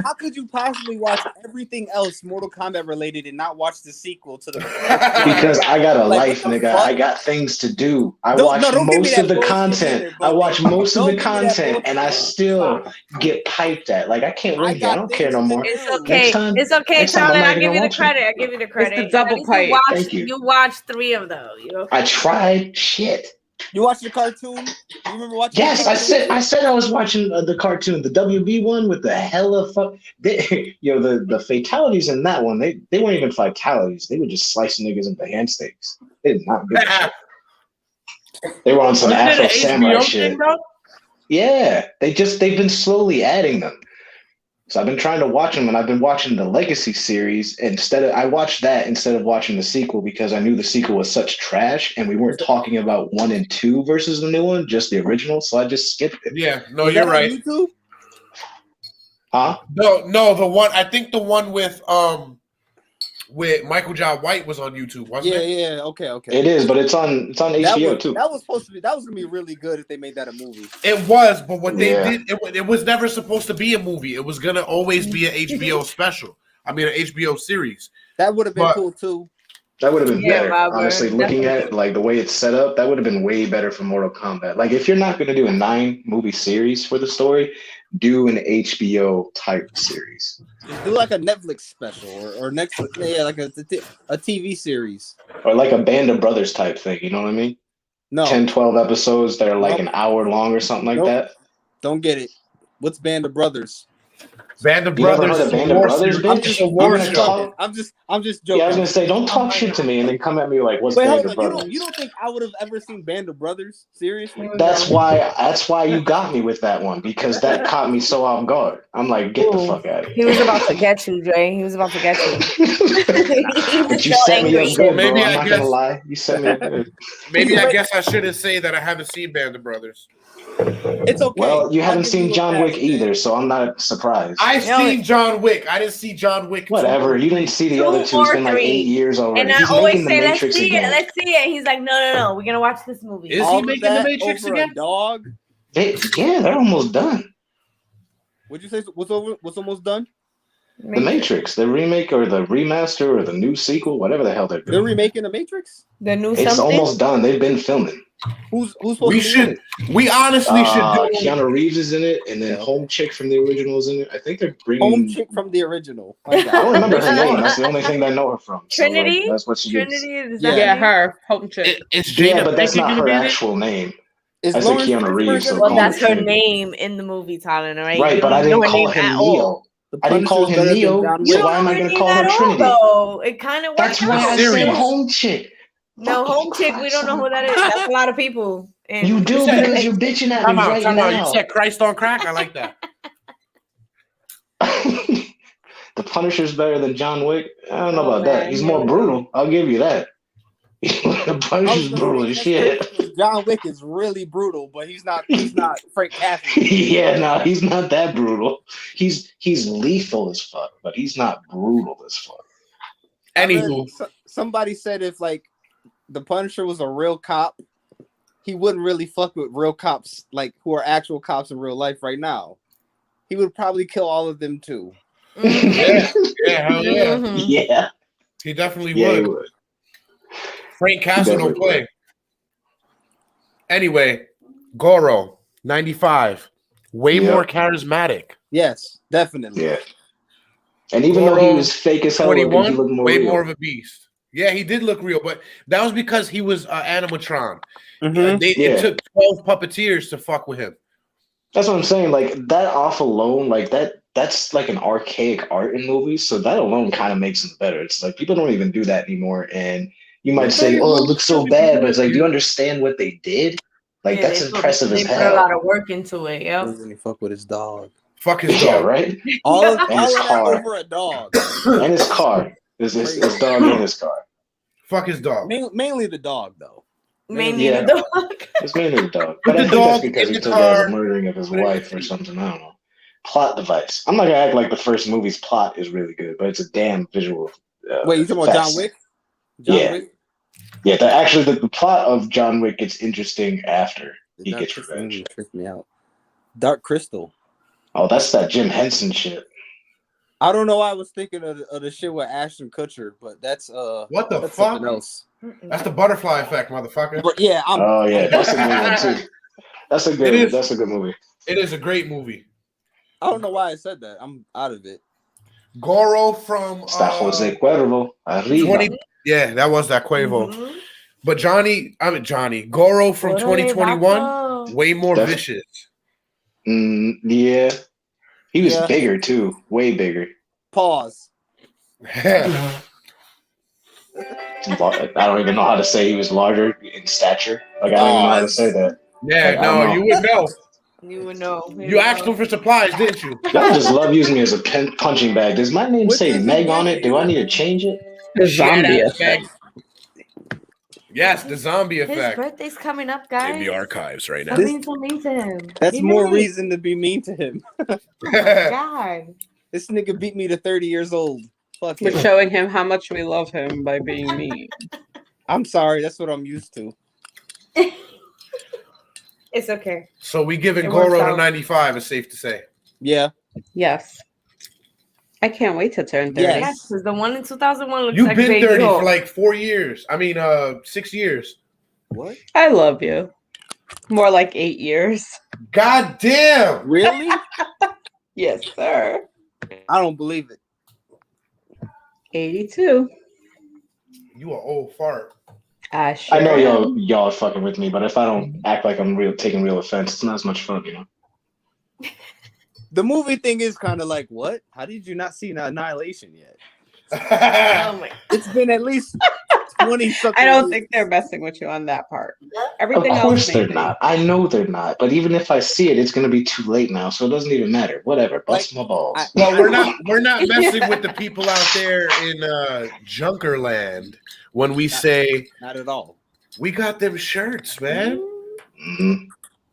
How could you possibly watch everything else Mortal Kombat related and not watch the sequel to the? Because I got a life, nigga. I got things to do. I watch most of the content. I watch most of the content, and I still get piped at. Like I can't wait. I don't care no more. It's okay. It's okay, Tyler. I give you the credit. I give you the credit. It's the double pipe. Thank you. You watched 3 of those. I tried. Shit. You watched the cartoon? You remember watching? Yes, I said I was watching the cartoon, the WB one with the hella fuck. The fatalities in that one, they weren't even fatalities. They were just slicing niggas into hand steaks. They did not good. They were on some Afro Samurai shit. Yeah, they've been slowly adding them. So I've been trying to watch them, and I've been watching the Legacy series. I watched that instead of watching the sequel because I knew the sequel was such trash, and we weren't talking about 1 and 2 versus the new one, just the original. So I just skipped it. Yeah, no, you're right. YouTube? Huh? No, the one I think the one with Michael J. White was on YouTube, wasn't it? Yeah, okay. It is, but it's on HBO too. That was gonna be really good if they made that a movie. It was, but what they did, it was never supposed to be a movie. It was gonna always be an HBO special. I mean, an HBO series. That would have been cool too. That would have been Yeah, better. Robert, Honestly, looking at like the way it's set up, that would have been way better for Mortal Kombat. Like if you're not going to do a 9-movie series for the story, do an HBO type series. Just do like a Netflix special or Netflix, yeah, like a TV series. Or like a Band of Brothers type thing, you know what I mean? No. 10, 12 episodes that are like Nope. an hour long or something like Nope. that. Don't get it. What's Band of Brothers? Band of You never Brothers. heard of Band of Brothers, bitch? It's a You're war gonna show. talk- I'm just joking. Yeah, I was gonna say, don't talk shit to me and then come at me like, what's Wait, Band hold of on. Brothers? You don't think I would have ever seen Band of Brothers? Seriously? That's why you got me with that one, because that caught me so off guard. I'm like, get the fuck out of He here. was about to get you, Dre. He was about to get you. But you so set me angry. up good, bro. Maybe I'm I not guess- gonna lie. You set me up good. Maybe I guess I shouldn't say that I haven't seen Band of Brothers. It's okay. Well, you I'll haven't give seen you a John pass, Wick man. either, so I'm not surprised. I've No, seen John Wick. I didn't see John Wick. 2. Whatever. You didn't see the 2 other two. or It's been like 3. 8 years already. And I He's always making the say, let's Matrix see again. it, let's see it. He's like, no. We're gonna watch this movie. Is All he of making that the Matrix over again? a dog? Yeah, they're almost done. What'd you say? What's almost done? The Matrix, the remake or the remaster or the new sequel, whatever the hell they're They're doing. remaking the Matrix? The new It's something. almost done. They've been filming. Who's supposed We to be in should. it? We honestly should do. Keanu Reeves is in it, and then Yeah. Home Chick from the original is in it. I think they're bringing. Home chick from the original. Like I that. don't remember her name. That's the only thing I know her from. So, like, Trinity. that's what she gets. Trinity is Yeah. that Yeah, her name? her home chick. It's Jada. Yeah, but that's Pinkett not gonna her be in it? actual name. Is I said Lawrence Keanu Fishburne Reeves, so gonna Well, be call that's me her Trinity. name in the movie, Tyler. Right? Right, You but don't I didn't know her call name him at all. Neo. The I didn't call Punisher's him better than Neo, John You so Wick. why don't am know I her going to name call her at all, Trinity? though. It kind of works That's why I out. Serious. said Home Chick. No, Home Chick. We don't know who that is. That's a lot of people. And You do said- because you're bitching at me Time out. right Time out. You now. said Christ on crack. I like that. The Punisher's better than John Wick. I don't know Oh, about that. man, He's here more we go. brutal. I'll give you that. The I was Punisher's gonna brutal say, as that's shit. crazy 'cause John Wick is really brutal, but he's not Frank Castle. Yeah, no, he's not that brutal. He's lethal as fuck, but he's not brutal as fuck. Anywho, Somebody said if like the Punisher was a real cop, he wouldn't really fuck with real cops like who are actual cops in real life right now. He would probably kill all of them too. yeah, hell yeah. Mhm. Yeah, He definitely yeah, he would. would. Frank Castle don't Definitely play. Anyway, Goro, 95. Way Yeah. more charismatic. Yes, definitely. Yeah. And even though he Goro, was fake as hell, looking, he 21, looked more way real. more of a beast. Yeah, he did look real, but that was because he was animatron. Mhm. Yeah. It took 12 puppeteers to fuck with him. That's what I'm saying. Like that off alone, like that's like an archaic art in movies. So that alone kind of makes them better. It's like people don't even do that anymore. And you might say, "Oh, it looks so bad," but it's like, do you understand what they did? Like Yeah, that's they impressive They as put a hell. lot of work into it. Yep. Doesn't really fuck with his dog. Fuck his Yeah, dog. right. All of And his that car. over a dog. And his car, his dog and his car. Fuck his dog. Mainly the dog, though. Mainly Yeah. the dog. It's mainly the dog. With But the I think that's dog because in he the took it as car. a murdering of his wife or something. I don't know. Plot device. I'm not gonna act like the first movie's plot is really good, but it's a damn visual. Wait, you talking about John fest. Wick? Yeah. Wick? Yeah, actually, the plot of John Wick gets interesting after he Dark gets Crystal revenge. movie tricked me out. Dark Crystal. Oh, that's that Jim Henson shit. I don't know why I was thinking of the shit with Ashton Kutcher, but that's What the that's fuck? something else. That's the butterfly effect, motherfucker. But yeah, Oh yeah, that's a good one too. That's a It good. is. That's a good movie. It is a great movie. I don't know why I said that. I'm out of it. Goro from Está Jose Cuervo. Arriba. 20. Yeah, that was that Quavo. Mhm. But Johnny. Goro from What are they 2021, about? way more Def- vicious. Yeah, he was Yeah. bigger too, way bigger. Pause. Yeah. I don't even know how to say he was larger in stature. Like I don't even know how to say that. Yeah, I don't no, know. you would know. You would know. You asked him for supplies, didn't you? Y'all just love using me as a punching bag. Does my name What say did he Meg on do? it? Do I need to change it? The zombie Yeah, effect. Yes, the zombie His effect. birthday's coming up, guys. In the archives right now. Stop being so mean to him. That's Be more nice. reason to be mean to him. Oh my God. This nigga beat me to 30 years old. Fuck We're it. showing him how much we love him by being mean. I'm sorry. That's what I'm used to. It's okay. So we giving It works Goro to out. 95, it's safe to say. Yeah. Yes. I can't wait to turn 30. Yes. Yes, because the one in 2001 looks You've like been Baby 30 Hulk. for like 4 years. I mean, 6 years. What? I love you. More like 8 years. God damn. Really? Yes, sir. I don't believe it. 82. You are old fart. I sure I know am. y'all are fucking with me, but if I don't act like I'm taking real offense, it's not as much fun, you know. The movie thing is kind of like, what? How did you not see Annihilation yet? Oh my! It's been at least 20 something. I don't think they're messing with you on that part. Everything Of course else, they're maybe. not. I know they're not. But even if I see it, it's gonna be too late now, so it doesn't even matter. Whatever. Bust my balls. Well, we're not messing with the people out there in Junkerland when we say not at all. We got them shirts, man. Mm-hmm.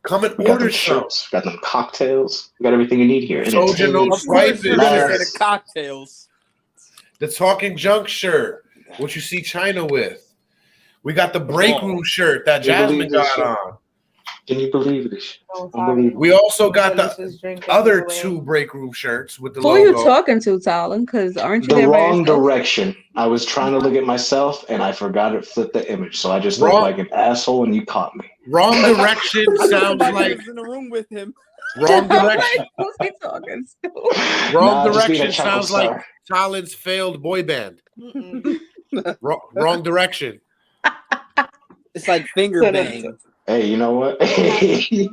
Come and We got order them shirts. We got them cocktails. We got everything you need here. Soldier no Of course, swiping you're gonna shirt. say the cocktails. The Talking Junk shirt, what you see China with. We got the BreakRoom shirt that Jasmine got on. Can you believe this? We also got the other 2 BreakRoom shirts with the Who logo. are you talking to, Talon? Because aren't you The there by wrong yourself? direction. I was trying to look at myself and I forgot to flip the image, so I just looked like an asshole and you caught me. Wrong direction sounds like in the room with him. wrong direction. Who's he talking to? Wrong Just being a direction chuckle sounds like star. Talon's failed boy band. Wrong direction. It's like finger bang. Hey, you know what? Hey,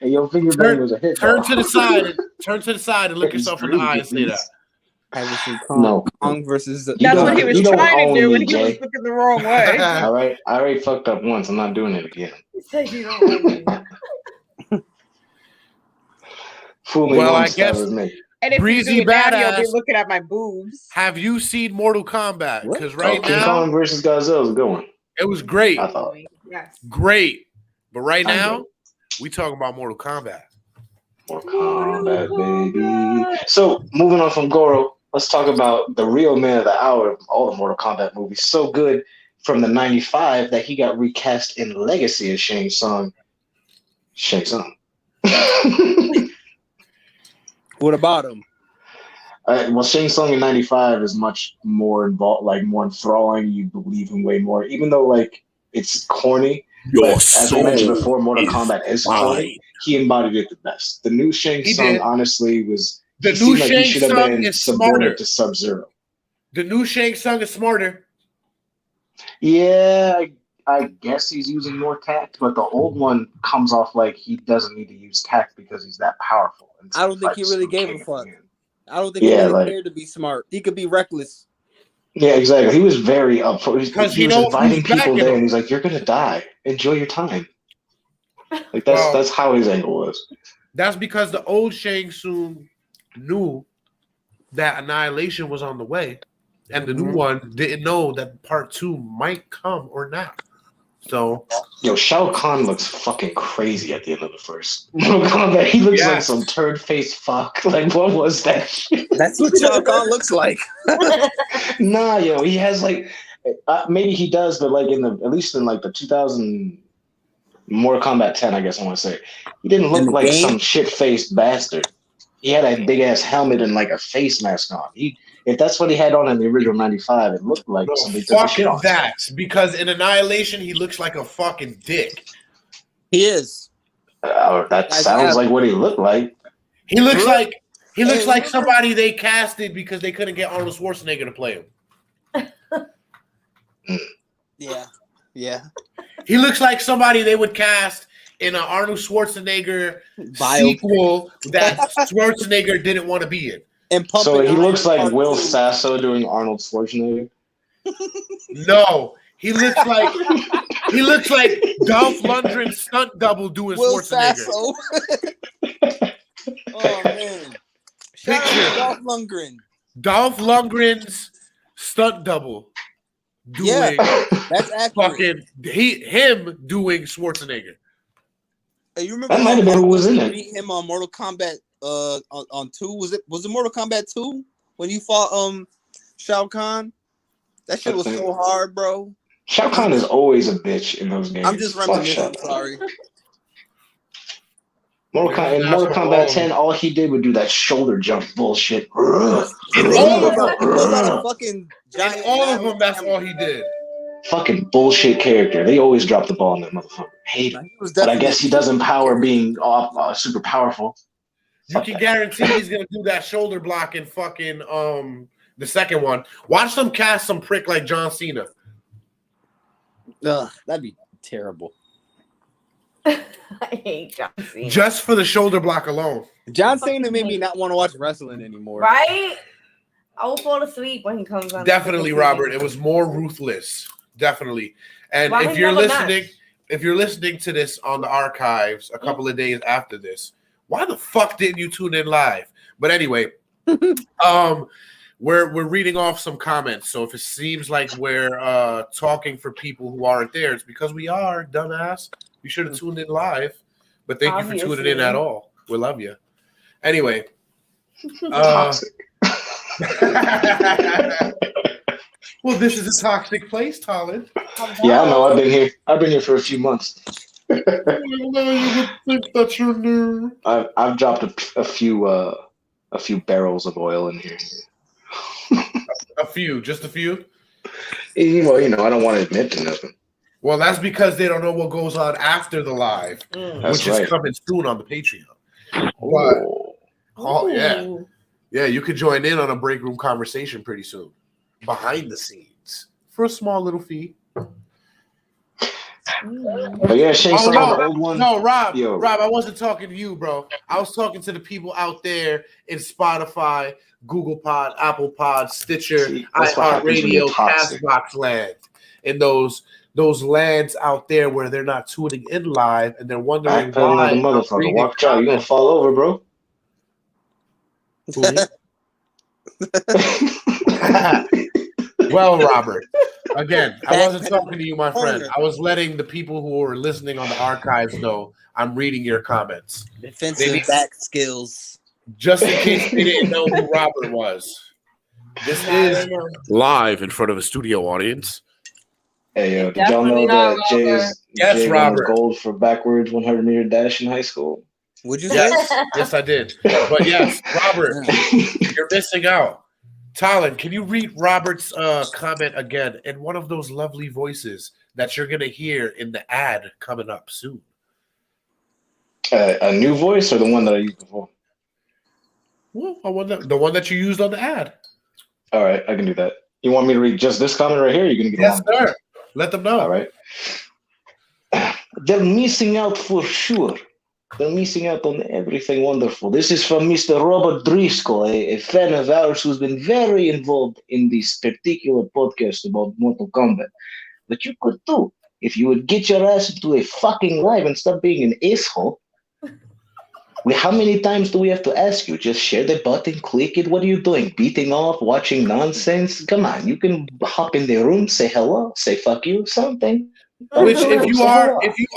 your finger bang was a hit. Turn though. to the side. Turn to the side and look yourself in the eye and say that. Having some No. Kong versus the. That's what he was you don't trying to own do me, when he was Jay. looking the wrong way. All right, I already fucked up once. I'm not doing it again. He said you don't own me. Fool me Well, I once, guess that was me. And if Breezy you do it now, you'll be Badass. looking at my boobs. Have you seen Mortal Kombat? Because right King now Kong versus Godzilla is a good one. it was great. I thought. Yes. Great. But right I now, know. we talking about Mortal Kombat. Mortal Kombat, baby. So, moving on from Goro, let's talk about the real man of the hour of all the Mortal Kombat movies. So good from the 95 that he got recast in Legacy as Shang Tsung. Shang Tsung. What about him? Well, Shang Tsung in 95 is much more involved, like more enthralling. You believe him way more, even though like it's corny. Your As we mentioned soul before, Mortal is Kombat is mine. corny. He embodied it the best. The new Shang He Tsung, did. honestly, was The he new seemed like he Shang should have Tsung been is subordinate smarter. to Sub-Zero. The new Shang Tsung is smarter. Yeah, I guess he's using more tact, but the old one comes off like he doesn't need to use tact because he's that powerful. I don't think he really gave a fuck. I don't think he Yeah, really like- cared to be smart. He could be reckless. Yeah, exactly. He was very upfront. Because He you was know inviting who's people backing there, him. and he's like, "You're gonna die. Enjoy your time." Like Well- that's how his angle was. That's because the old Shang Tsung knew that Annihilation was on the way, and the new one didn't know that part 2 might come or not. So, Yo, Shao Kahn looks fucking crazy at the end of the first Mortal Kombat. He looks like Yes. some turd-faced fuck. Like, what was that shit? That's what Shao Kahn looks like. Nah, yo, he has like maybe he does, but like at least in like the 2000 Mortal Kombat 10, I guess I want to say, he didn't In look the like game? some shit-faced bastard. He had a big ass helmet and like a face mask on. If that's what he had on in the original 95, it looked like somebody took a shit fuck on. that. Because in Annihilation, he looks like a fucking dick. He is. That sounds like what he looked like. He looks Really? like somebody they casted because they couldn't get Arnold Schwarzenegger to play him. Yeah. He looks like somebody they would cast in an Arnold Schwarzenegger sequel that Schwarzenegger didn't want to be in. And So he looks like Part Will 2. Sasso doing Arnold Schwarzenegger. No, he looks like Dolph Lundgren's stunt double doing Will Schwarzenegger. Sasso. Oh man. Shout out to Dolph Lundgren. Dolph Lundgren's stunt double doing That's accurate. him doing Schwarzenegger. Hey, you remember That might have been who was in it. beat him on Mortal Kombat on 2? Was it Mortal Kombat 2 when you fought Shao Kahn? That shit was so hard, bro. Shao Kahn is always a bitch in those games. I'm just Fuck reminiscing, Shao Kahn. sorry. In Mortal Kombat 10, all he did would do that shoulder jump bullshit. In all of them, fucking giant. In all of them, that's all he did. Fucking bullshit character. They always drop the ball in that motherfucker. Hate it. But I guess he does empower being super powerful. You can guarantee he's gonna do that shoulder block in fucking the second one. Watch them cast some prick like John Cena. Ugh, that'd be terrible. I hate John Cena. Just for the shoulder block alone. John Cena made me not want to watch wrestling anymore. Right? I will fall asleep when he comes on. Definitely, Robert. It was more ruthless. Definitely. And Why if you're listening to this on the archives a couple of days after this, why the fuck didn't you tune in live? But anyway, we're reading off some comments. So if it seems like we're talking for people who aren't there, it's because we are, dumbass. You should have tuned in live. But thank you for tuning in at all. We love you. Anyway. Toxic. Well, this is a toxic place, Talon. Yeah, I know. I've been here. I've been here for a few months. You would think that you're new. I've dropped a few barrels of oil in here. Just a few. Well, I don't want to admit to nothing. Well, that's because they don't know what goes on after the live, which is coming soon on the Patreon. But, yeah, you could join in on a break room conversation pretty soon, behind the scenes, for a small little fee. But yeah, Shane, the old one. No, Rob, I wasn't talking to you, bro. I was talking to the people out there in Spotify, Google Pod, Apple Pod, Stitcher, iHeartRadio, Castbox land, in those lands out there where they're not tuning in live and they're wondering why. Motherfucker, watch out! You're gonna fall over, bro. Well, Robert, again, I wasn't talking to you, my friend. I was letting the people who were listening on the archives know I'm reading your comments. Defensive back skills. Just in case they didn't know who Robert was. This is live in front of a studio audience. Hey, did y'all know that Jay won gold for backwards 100-meter dash in high school? Would you say? Yes, I did. But yes, Robert, you're missing out. Talon, can you read Robert's comment again in one of those lovely voices that you're going to hear in the ad coming up soon? A new voice or the one that I used before? Well, the one that you used on the ad. All right, I can do that. You want me to read just this comment right here? Or you're going to get Yes, sir. Let them know. All right. They're missing out for sure. They're missing out on everything wonderful. This is from Mr. Robert Driscoll, a fan of ours who's been very involved in this particular podcast about Mortal Kombat. But you could too, if you would get your ass into a fucking live and stop being an asshole. How many times do we have to ask you? Just share the button, click it. What are you doing? Beating off, watching nonsense? Come on, you can hop in the room, say hello, say fuck you, something. Which if you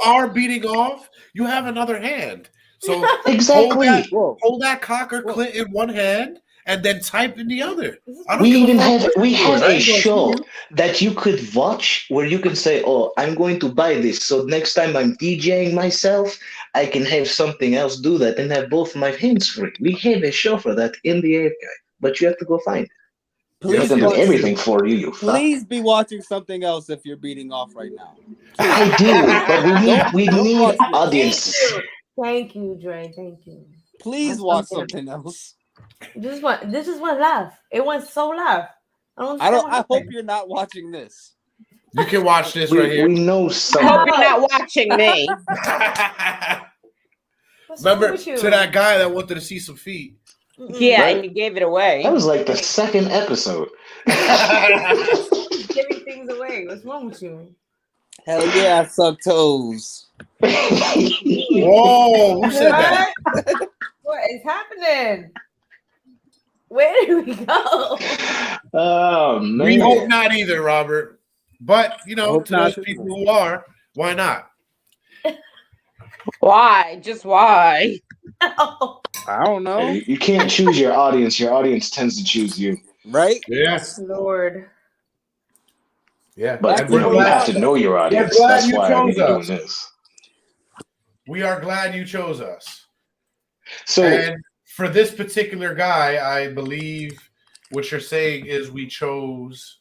are beating off, you have another hand. So exactly hold that cock or clit in one hand and then type in the other. We have a show that you could watch where you can say, "Oh, I'm going to buy this, so next time I'm DJing myself, I can have something else do that and have both my hands free." We have a show for that in the archive, but you have to go find it. Please do everything for you. Please be watching something else if you're beating off right now. I do, but we need audiences. Thank you, Dre. Thank you. Please watch something else. This is one laugh. It went so laugh. I hope you're not watching this. You can watch this right here. We know something. I hope you're not watching me. Remember to that guy that wanted to see some feet. Yeah, right? And you gave it away. That was like the second episode. Giving things away. What's wrong with you? Hell yeah, I suck toes. Whoa, who said that? What is happening? Where did we go? Oh man. We hope not either, Robert. But to those people who are, why not? Why? Just why? I don't know. You can't choose your audience. Your audience tends to choose you. Right? Yes. Lord. Yeah. But you have to know your audience. That's why I'm doing this. We are glad you chose us. So And for this particular guy, I believe what you're saying is we chose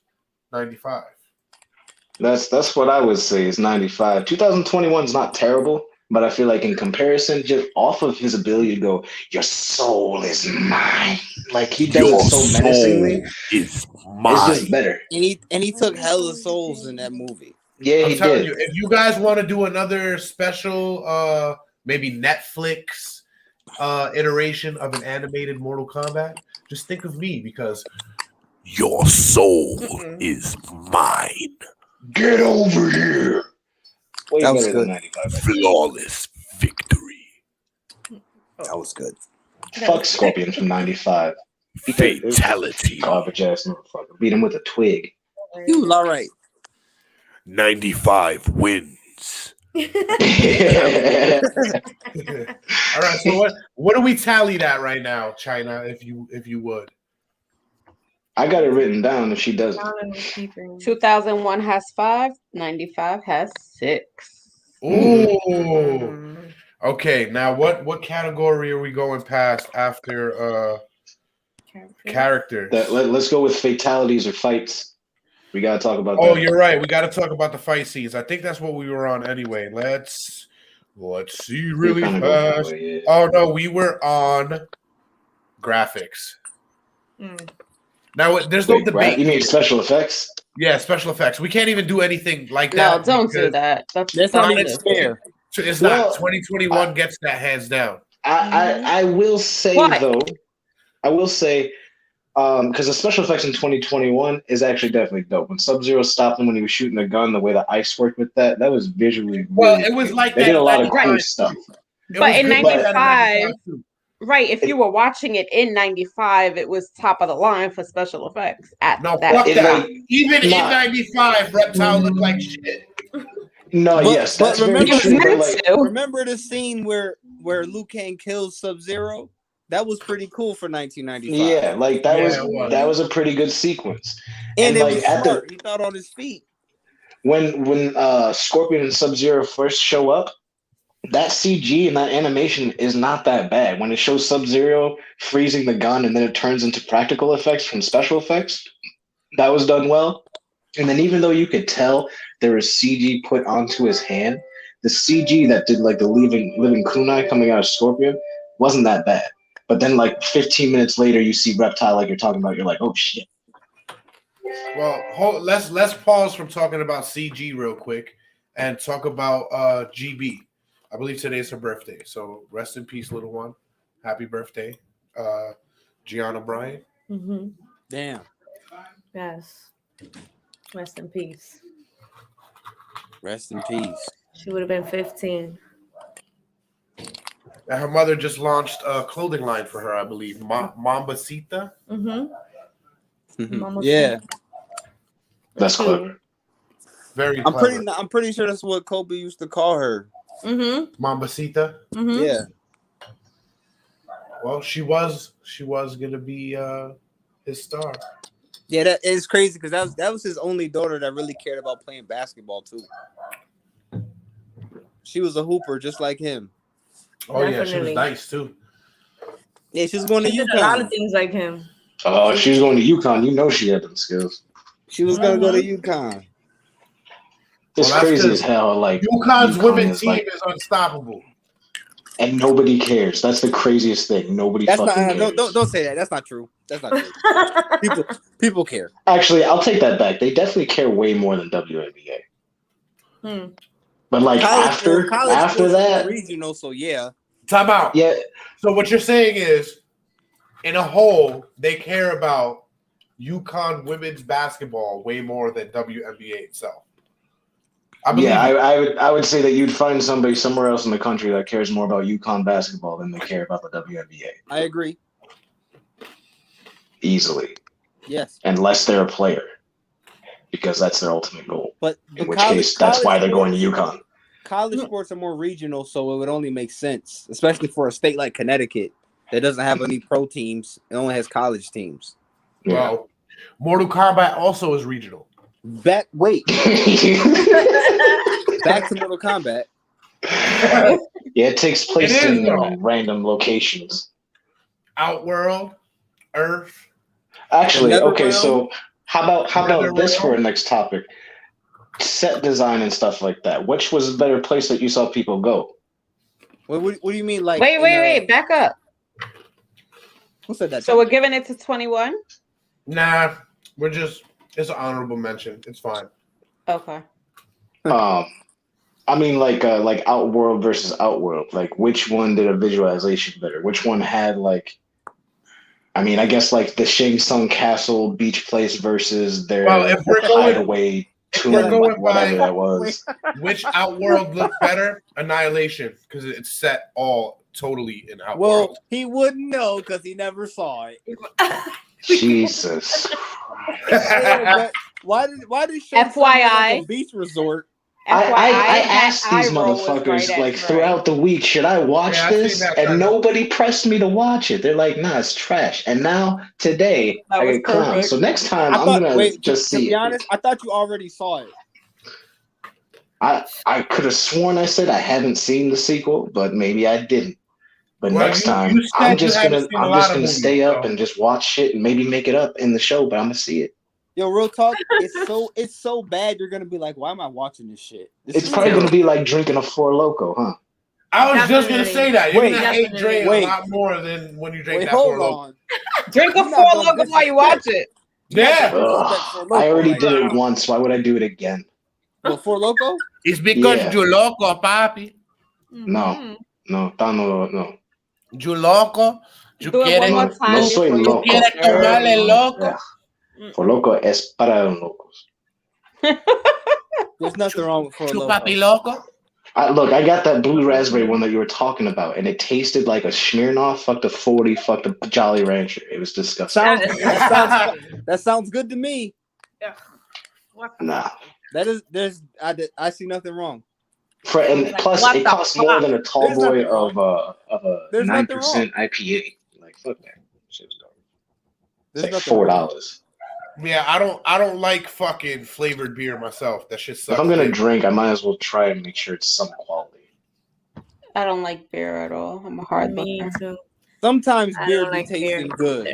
95. that's what I would say is 95. 2021 is not terrible, but I feel like in comparison, just off of his ability to go, your soul is mine. Like he does Your it so menacingly. is It's just better. And he took hella souls in that movie. Yeah, I'm he telling did. you, if you guys want to do another special, maybe Netflix iteration of an animated Mortal Kombat, just think of me because Your soul is mine. Get over here. Way That was better than good. 95. Flawless victory. That was good. Fuck Scorpion from 95. Fatality. Garbage ass motherfucker. Beat him with a twig. He was all right. 95 wins. all right. So what are we tallied at right now, China? If you would. I got it written down if she doesn't. 2001 has 5, 95 has 6. Ooh. Okay. Now what category are we going past after characters? Let's go with fatalities or fights. We gotta talk about Oh, that. you're right. We got to talk about the fight scenes. I think that's what we were on anyway. Let's see really fast. Yeah. Oh no, we were on graphics. Now there's no debate. You mean special effects? Yeah, special effects. We can't even do anything like No, that. don't do that. That's not even fair. It's Well, not. 2021 gets that hands down. I will say Why? though, because the special effects in 2021 is actually definitely dope. When Sub-Zero stopped him when he was shooting a gun, the way the ice worked with that was visually Well, really it was good. like they that. did a lot of Right. cool stuff. But in 95, too. right, if you were watching it in 95, it was top of the line for special effects at No, that fuck It, that. like, Even in nah. 95, Reptile looked like shit. No, But- yes, but that's very remember- true. But like, Remember the scene where Liu Kang kills Sub-Zero? That was pretty cool for 1995. yeah, like that Yeah, it was was. a pretty good sequence. And it like was at smart. He thought on his feet. when Scorpion and Sub-Zero first show up, that CG and that animation is not that bad. When it shows Sub-Zero freezing the gun and then it turns into practical effects from special effects, that was done well. And then even though you could tell there was CG put onto his hand, the CG that did like the living kunai coming out of Scorpion wasn't that bad. But then like 15 minutes later, you see Reptile like you're talking about, you're like, oh shit. Well, let's pause from talking about CG real quick and talk about GB. I believe today's her birthday, so rest in peace, little one. Happy birthday, Gianna Bryant. Damn. Yes. Rest in peace. Rest in peace. She would have been 15. And her mother just launched a clothing line for her, I believe. Mambasita. Yeah. That's clever. Very clever. I'm pretty sure that's what Kobe used to call her. Mambasita. Yeah. Well, she was gonna be his star. Yeah, that is crazy because that was his only daughter that really cared about playing basketball too. She was a hooper just like him. Oh yeah, she was Definitely. nice too. Yeah, she was going to She did a lot of UConn. things like him. Oh, she was going to UConn. You know she had them skills. She was going to go to UConn. It's Well, that's crazy good. as hell. Like UConn's UConn women's is, team like- is unstoppable. and nobody cares. That's the craziest thing. Nobody That's fucking not. cares. Don't say that. That's not true. That's not true. people care. Actually, I'll take that back. They definitely care way more than WNBA. But like after sports is that, regional. So yeah. Time out. yeah, So what you're saying is, in a whole, they care about UConn women's basketball way more than WNBA itself. I believe. yeah, I would say that you'd find somebody somewhere else in the country that cares more about UConn basketball than they care about the WNBA. I agree. Easily, Yes. unless they're a player, because that's their ultimate goal. But In which case, that's why they're going to UConn. College sports are more regional, so it would only make sense, especially for a state like Connecticut that doesn't have any pro teams. It only has college teams. Well, Mortal Kombat also is regional. Wait. Back to Mortal Kombat. Yeah, it takes place It is, in though. random locations. Outworld, Earth. Actually, The okay, Netherrealm? so how about this for our Netherrealm. next topic? Set design and stuff like that. Which was a better place that you saw people go? What do you mean? Like, Wait, back up. Who said that? So we're giving it to 21? Nah, it's an honorable mention. It's fine. Okay. I mean, like Outworld versus Outworld. Like, which one did a visualization better? Which one had like? I mean, I guess like the Shang Tsung Castle beach place versus their If we're going, hideaway tomb, we're going whatever by that was. which Outworld looked better, Annihilation, because it's set all totally in Outworld. Well, he wouldn't know because he never saw it. Jesus. Yeah, but why did Shang Tsung have, like, a beach resort? I asked these motherfuckers throughout the week, should I watch this? And nobody pressed me to watch it. They're like, nah, it's trash. And now today I get clowned. So next time I'm gonna just see to be honest, I thought you already saw it. I could have sworn I said I haven't seen the sequel, but maybe I didn't. But next time I'm just gonna stay up and just watch shit and maybe make it up in the show, but I'm gonna see it. Yo, real talk, it's so bad you're gonna be like, why am I watching this shit? It's probably gonna be like drinking a Four Loko, huh? I was just gonna say that. You're gonna hate Dre a wait. lot more than when you drink that hold Four on. Loko. Drink a Four Loko while you watch it. Yeah. I already did it once. Why would I do it again? Well, Four Loko? It's because you're loco, papi. No. No. You loco. You Do it one more time. No soy loco. You quieres tomarle loco. Four Loko es para los locos. There's nothing wrong with Four Loko. Papi loco. Look, I got that blue raspberry one that you were talking about, and it tasted like a Smirnoff, fucked a 40, fucked a Jolly Rancher. It was disgusting. That sounds good to me. Nah. I see nothing wrong. And plus, it costs more than a tall boy of a 9% IPA. Like, fuck that. It's like $4. Yeah, I don't like fucking flavored beer myself. That shit sucks. If I'm gonna drink, I might as well try and make sure it's some quality. I don't like beer at all. I'm a hard liquor. Sometimes beer be tasting good.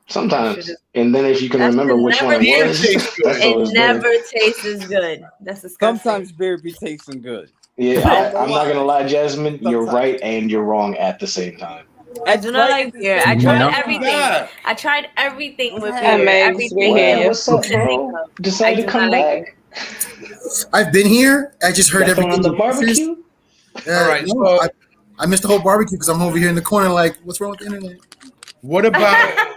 Sometimes, and then if you can remember which one it was, it never tastes as good. That's disgusting. Sometimes beer be tasting good. Yeah, I'm not gonna lie, Jasmine. You're right and you're wrong at the same time. I do not like beer. I tried everything. I tried everything with beer. Everything. What's up, bro? Decided to come back. I've been here. I just heard everything. On the barbecue. All right, no, I missed the whole barbecue because I'm over here in the corner. Like, what's wrong with the internet? What about?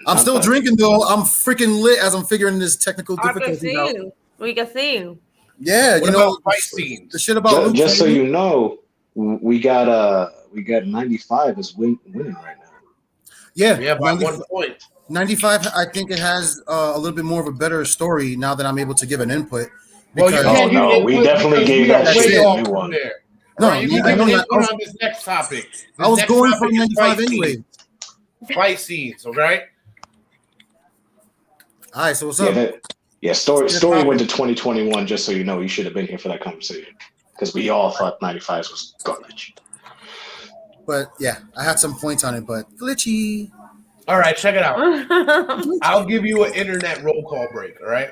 I'm still drinking though. I'm freaking lit as I'm figuring this technical difficulty out. We can see you. Yeah, what about fight scenes? The shit about just so you know, we got 95 is winning right now. Yeah, by 1 point. 95. I think it has a little bit more of a better story now that I'm able to give an input. Well, we definitely gave that shit a new one. No, you can give an input on this next topic. I was going for 95 anyway. Fight scenes, okay? All right, so what's up? Story went to 2021, just so you know. You should have been here for that conversation. Because we all thought 95 was garbage. But yeah, I had some points on it, but glitchy. All right, check it out. I'll give you an internet roll call break, all right?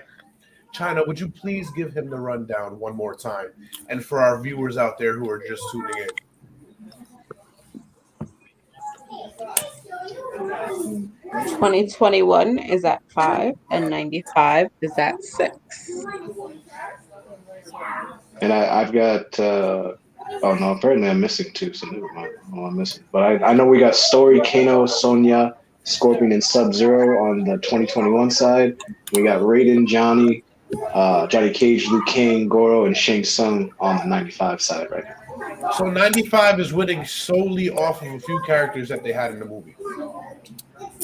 China, would you please give him the rundown one more time? And for our viewers out there who are just tuning in. 2021 is at 5 and 95 is at 6. And I've got oh no, apparently I'm missing 2, so never mind. Oh, I'm missing. But I know we got Story, Kano, Sonia, Scorpion, and Sub-Zero on the 2021 side. We got Raiden, Johnny Cage, Liu Kang, Goro, and Shang Tsung on the 95 side right now. So 95 is winning solely off of a few characters that they had in the movie.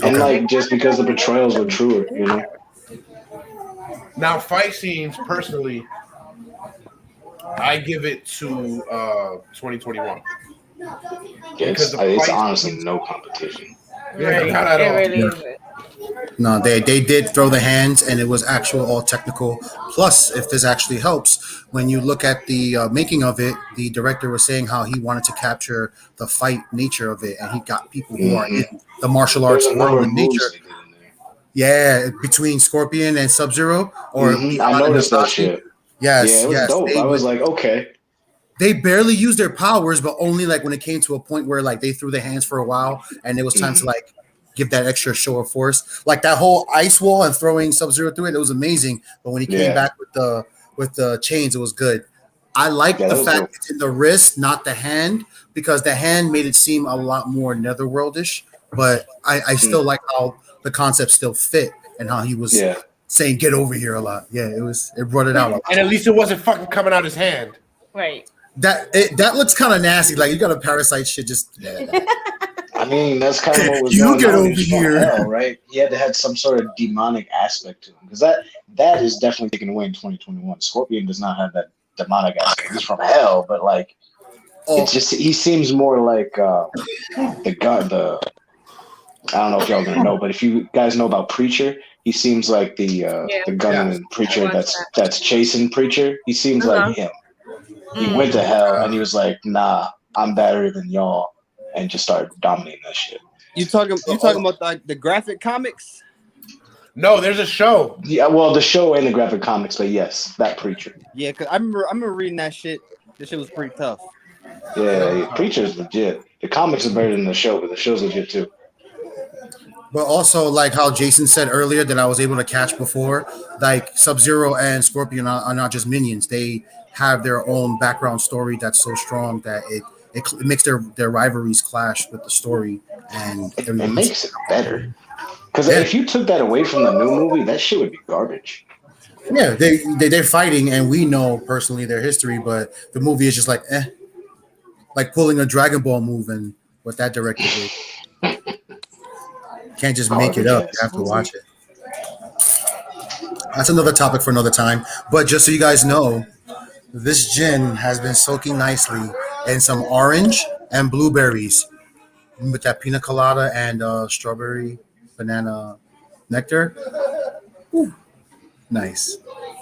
And like just because the portrayals were truer, you know. Now fight scenes, personally, I give it to 2021. It's honestly no competition. Yeah, not at all. It really is. No, they did throw the hands, and it was actual all technical. Plus, if this actually helps, when you look at the making of it, the director was saying how he wanted to capture the fight nature of it, and he got people who are in the martial arts There's a number world of in moves nature. they did in there. Yeah, between Scorpion and Sub-Zero, or I noticed that shit. Yes, Yeah, it was dope. I was like, okay. They barely used their powers, but only like when it came to a point where like they threw their hands for a while, and it was time to like give that extra show of force. Like that whole ice wall and throwing Sub-Zero through it was amazing. But when he came back with the chains, it was good. I like the fact it's in the wrist, not the hand, because the hand made it seem a lot more netherworldish. But I still like how the concept still fit and how he was saying "get over here" a lot. Yeah, it brought it out. And at least it wasn't fucking coming out his hand. Right. That looks kind of nasty. Like you got a parasite shit. Just I mean, that's kind of what was you going get on. over here, hell, right? He had to have some sort of demonic aspect to him because that is definitely taken away in 2021. Scorpion does not have that demonic aspect. He's from hell, but like it's just he seems more like the god. I don't know if y'all gonna know, but if you guys know about Preacher, he seems like the gunman Preacher that's chasing Preacher. He seems like him. He went to hell and he was like, "Nah, I'm better than y'all," and just started dominating that shit. You talking about the graphic comics? No, there's a show. Yeah, well, the show and the graphic comics, but yes, that Preacher. Yeah, cause I remember reading that shit. That shit was pretty tough. Yeah, Preacher's legit. The comics are better than the show, but the show's legit too. But also, like how Jason said earlier, that I was able to catch before, like Sub-Zero and Scorpion are not just minions. They have their own background story that's so strong that it makes their rivalries clash with the story, and it makes it better. Because if you took that away from the new movie, that shit would be garbage. Yeah, they're fighting, and we know personally their history, but the movie is just like like pulling a Dragon Ball move, and what that director did. Can't just make it up. You have to watch it. That's another topic for another time. But just so you guys know, this gin has been soaking nicely in some orange and blueberries with that pina colada and strawberry banana nectar. Ooh, nice.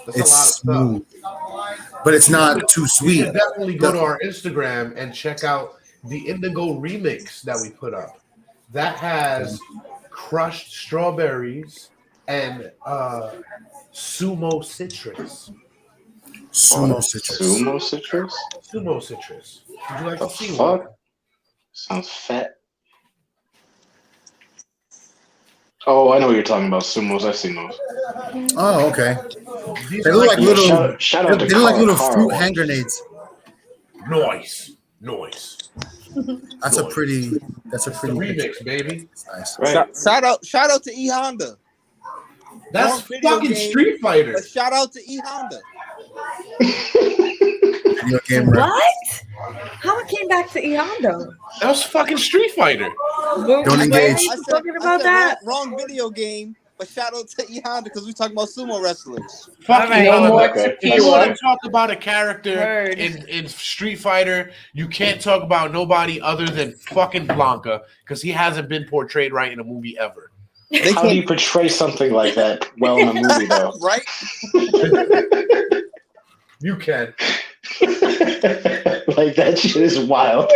It's smooth, but it's not too sweet. You should definitely go to our Instagram and check out the Indigo remix that we put up. That has crushed strawberries and sumo citrus. Sumo citrus. Sumo citrus? Sumo citrus. Would you like to see one? one? Sounds fat. Oh, I know what you're talking about. Sumos. I've seen those. Oh, okay. They look like little. They look like little fruit hand grenades. Nice. That's a pretty remix, baby. Nice. Right. Shout out to E Honda. That's fucking Street Fighter. But shout out to E Honda. What? How it came back to E Honda? That was fucking Street Fighter. Don't engage. Talking about that. Wrong video game. But shout out to E Honda because we're talking about sumo wrestlers. Fuck right. you. Okay. If you want to talk about a character in Street Fighter, you can't talk about nobody other than fucking Blanca because he hasn't been portrayed right in a movie ever. How do you portray something like that well in a movie, though? Right? You can. Like that shit is wild.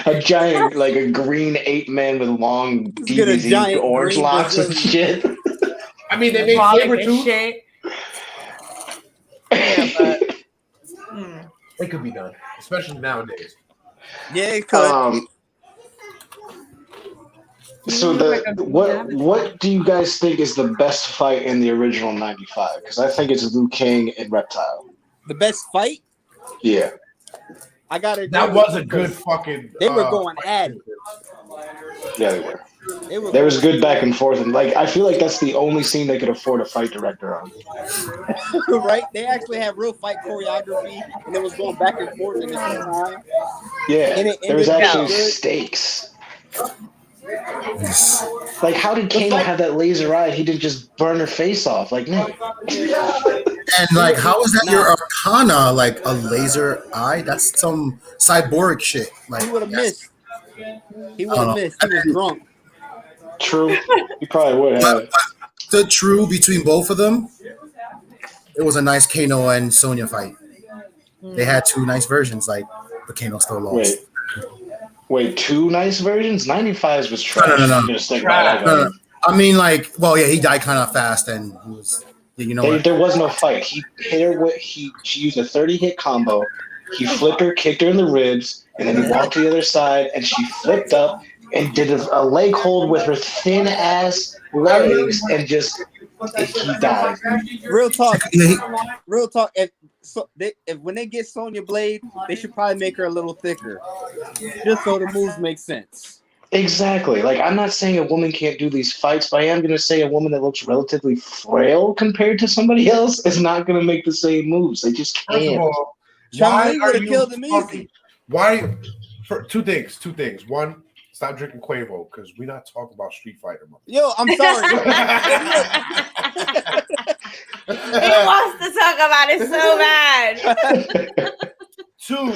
A giant, like a green ape man with long DVZ orange locks and shit. I mean, they made Sabretooth. Shit. Yeah, but It could be done, especially nowadays. Yeah, it could. So what do you guys think is the best fight in the original '95? Because I think it's Liu Kang and Reptile. The best fight? Yeah. I got it. That was a good fucking. They were going at it. Yeah, they were. There was good back and forth, and like I feel like that's the only scene they could afford a fight director on. Right? They actually had real fight choreography, and it was going back and forth in the same time. Yeah, there was actually stakes. Like, how did Kano have that laser eye? He didn't just burn her face off. Like, no. And like, how is that your arcana? Like a laser eye? That's some cyborg shit. Like he would have missed. He would have missed. He was drunk. True. He probably would have. the true between both of them, it was a nice Kano and Sonya fight. They had two nice versions, but Kano still lost. Wait, two nice versions? 95's was trash. No. I'm gonna stick by that No. one. I mean, he died kind of fast, and he was, There was no fight. He hit her with she used a 30-hit combo. He flipped her, kicked her in the ribs, and then he walked to the other side, and she flipped up and did a leg hold with her thin ass legs, and just he died. Real talk. If when they get Sonya Blade, they should probably make her a little thicker, just so the moves make sense. Exactly. I'm not saying a woman can't do these fights, but I am going to say a woman that looks relatively frail compared to somebody else is not going to make the same moves. They just can't. First of all, Chun-Li would have killed him easy. Why? For two things. One, stop drinking Quavo because we're not talking about Street Fighter. Yo, I'm sorry. He wants to talk about it so bad. Two,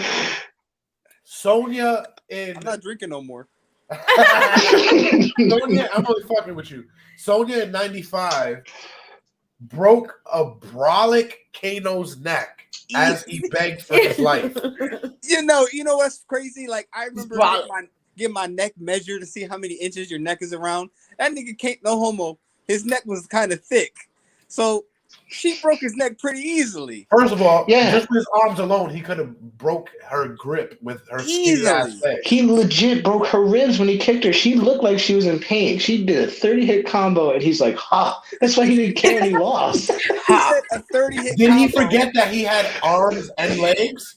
Sonya and I'm not drinking no more. Sonya, I'm only fucking with you. Sonya in 95 broke a brolic Kano's neck as he begged for his life. You know what's crazy? I remember getting my neck measured to see how many inches your neck is around. That nigga can't, no homo. His neck was kind of thick. So she broke his neck pretty easily. First of all, just with his arms alone, he could have broke her grip with her skinny ass leg. He legit broke her ribs when he kicked her. She looked like she was in pain. She did a 30-hit combo, and he's like, "Ha!" That's why he didn't care and he lost. He said a 30-hit Did combo. he forget that he had arms and legs?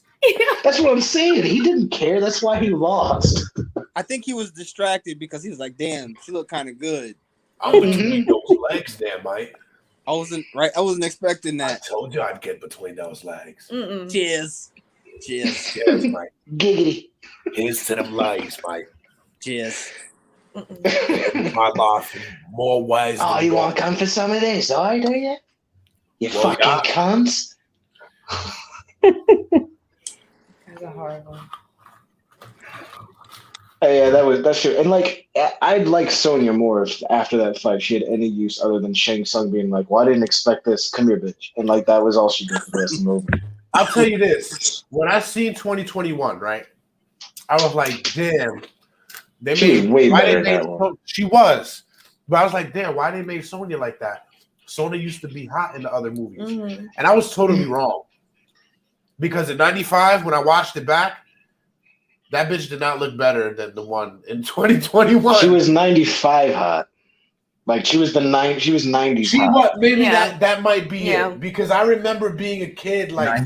That's what I'm saying. He didn't care. That's why he lost. I think he was distracted because he was like, "Damn, she looked kind of good." I'm between those legs there, Mike. I wasn't expecting that. I told you I'd get between those legs. Cheers, Mike. Giggity. Here's to them legs, Mike. Cheers. My life in more ways. Oh, you want to come for some of this, do you? You fucking cunts. That's a hard one. Yeah, that's true. And I'd like Sonya more if after that fight she had any use other than Shang Tsung being like, "Well, I didn't expect this. Come here, bitch." And that was all she did for the rest of the movie. I'll tell you this: when I seen 2021, right, I was like, "Damn, they She was way better in that one. She was, but I was like, "Damn, why they made Sonya like that?" Sonya used to be hot in the other movies, and I was totally wrong because in '95 when I watched it back. That bitch did not look better than the one in 2021. She was 95 hot. She was 90s She hot. was maybe that might be it because I remember being a kid damn,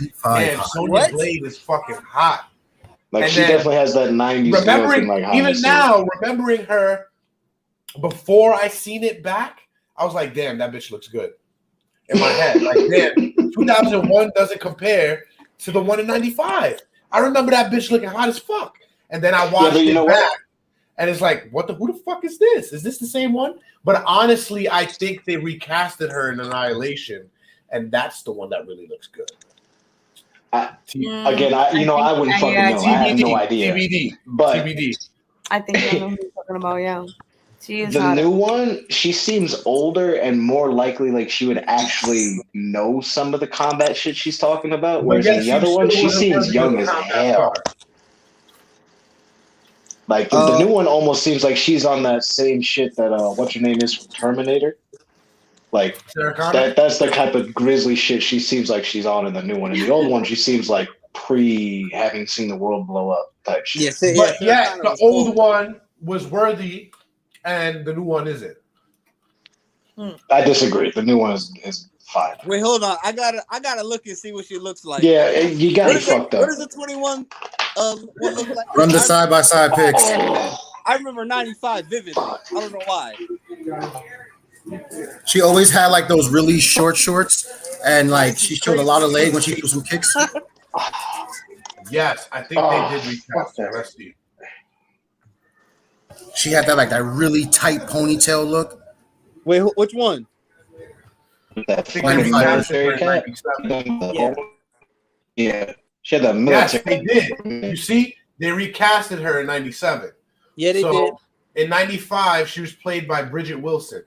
Sonya Blade is fucking hot. She definitely has that 90s look and even now, remembering her before I seen it back, I was like, damn, that bitch looks good. In my head. Damn, 2001 doesn't compare to the one in 95. I remember that bitch looking hot as fuck. And then I watched it back, and it's like, who the fuck is this? Is this the same one? But honestly, I think they recasted her in Annihilation, and that's the one that really looks good. I wouldn't fucking know. I have no idea. TBD. But TBD. I think I know who you're talking about, yeah. She is the new one, she seems older and more likely she would actually know some of the combat shit she's talking about. Whereas in the other one, she seems young as hell. The new one almost seems like she's on that same shit that what's her name is from Terminator. That's the type of grisly shit she seems like she's on in the new one. In the old one, she seems like pre having seen the world blow up type shit. The old one was worthy. And the new one isn't. I disagree. The new one is fine. Wait, hold on. I gotta look and see what she looks like. Yeah, you got me fucked up. What is the 21 one look like? Run the side by side pics. I remember 95 vividly. I don't know why. She always had those really short shorts, and she showed a lot of leg when she threw some kicks. Yes, I think they did recast her. Let's see. She had that really tight ponytail look. Wait, which one? That military cap. Yeah, she had that military. Yes, they did. You see, they recasted her in '97. Yeah, they did. In '95, she was played by Bridget Wilson.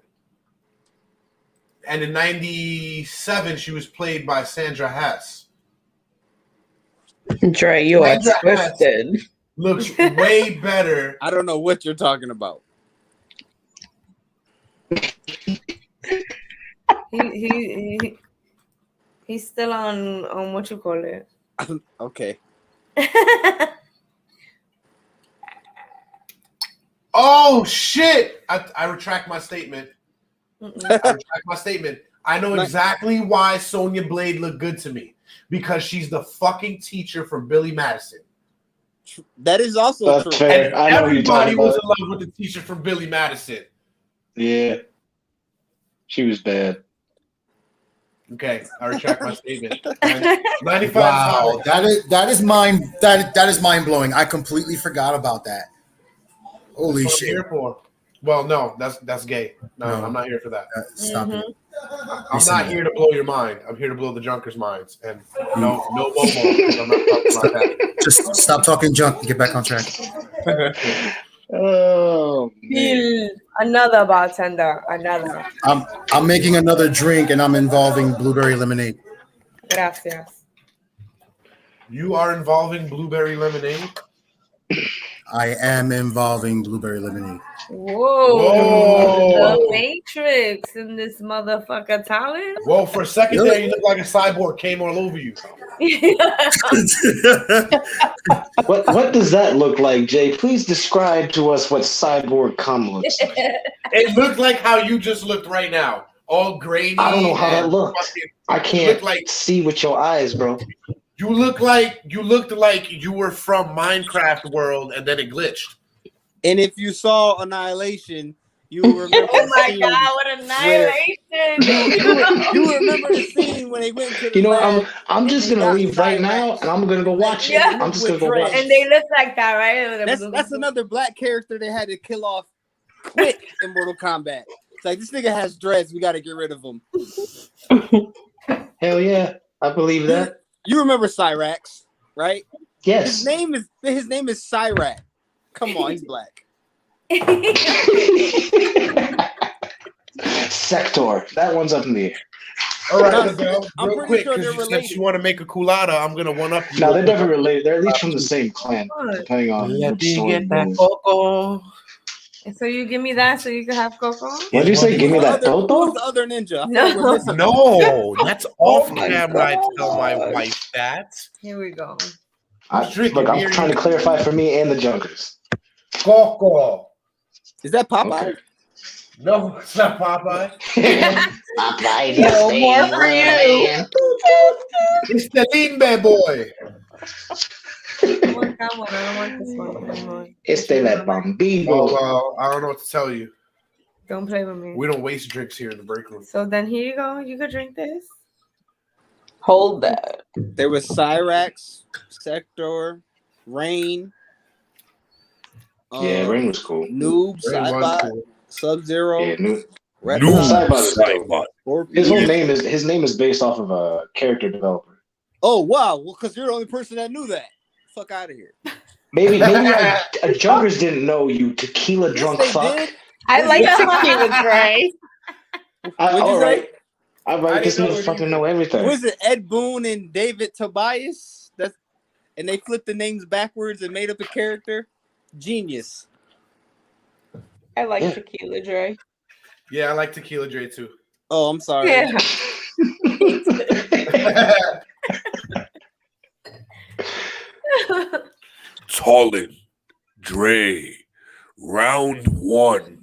And in 97, she was played by Sandra Hess. Dre, you are Sandra Hess twisted. looks way better. I don't know what you're talking about. He's still on what you call it. Okay. Oh shit! I retract my statement. I know exactly why Sonya Blade looked good to me, because she's the fucking teacher from Billy Madison. That is also true. Fair. And everybody was in love with the teacher from Billy Madison. Yeah, she was bad. Okay, I retract my statement. 95. Wow, that is mind blowing. I completely forgot about that. Holy That's what shit! I'm here for. Well, no, that's gay. No, I'm not here for that. Stop it. I'm not here to blow your mind. I'm here to blow the junkers' minds. And no Momo, because I'm not talking about that. Just stop talking junk and get back on track. Oh, man. Another bartender. Another. I'm making another drink and I'm involving blueberry lemonade. Gracias. You are involving blueberry lemonade? I am involving blueberry lemonade. Whoa. The Matrix in this motherfucker talent. Well, for a second there, you look like a cyborg came all over you. What does that look like, Jay? Please describe to us what cyborg cum looks like. It looked like how you just looked right now. All grainy. I don't know how that looks. I can't see with your eyes, bro. You looked like you were from Minecraft world and then it glitched. And if you saw Annihilation, you remember. Oh my god, what Annihilation! You remember the scene when they went to the You know what? lab I'm just gonna leave right now and I'm gonna go watch it. Yeah. I'm just gonna go watch And it. they look like that, right? That's another black character they had to kill off quick in Mortal Kombat. It's like, this nigga has dreads, we gotta get rid of him. Hell yeah, I believe that. You remember Cyrax, right? Yes. His name is Cyrax. Come on, he's black. Sector. That one's up in the air. All right, Miguel, I'm real pretty quick, sure they're because related. since you want to make a culada, I'm gonna one up you. No, they're definitely related. They're at least from the same clan, depending on which story it goes. Coco. So you give me that so you can have Coco? What did you say? Give me that Who's Toto? the other ninja? No, that's off camera. I tell my wife that. Here we go. Look, I'm trying to clarify for me and the Junkers. Coco. Is that Popeye? No, it's not Popeye. Popeye, No more for you. It's the Limbe boy. I want that one. I don't want this one anymore. Este la bambino. Well, I don't know what to tell you. Don't play with me. We don't waste drinks here in the break room. So then here you go. You could drink this. Hold that. There was Cyrax, Sector, Rain. Yeah, Rain was cool. Noob, Rain was Cybot, cool. Sub-Zero. Yeah, Noob Cybot. Scorpion. His name is based off of a character developer. Oh wow! Well, because you're the only person that knew that. Fuck out of here. Maybe Junkers didn't know you tequila drunk Yes, they fuck. did. I like tequila, Dre. All right. I I this didn't know motherfucker know everything. Was it Ed Boon and David Tobias? And they flipped the names backwards and made up a character. Genius. I like tequila, Dre. Yeah, I like Tequila Dre too. Oh, I'm sorry. Yeah. Tallin, Dre, round one.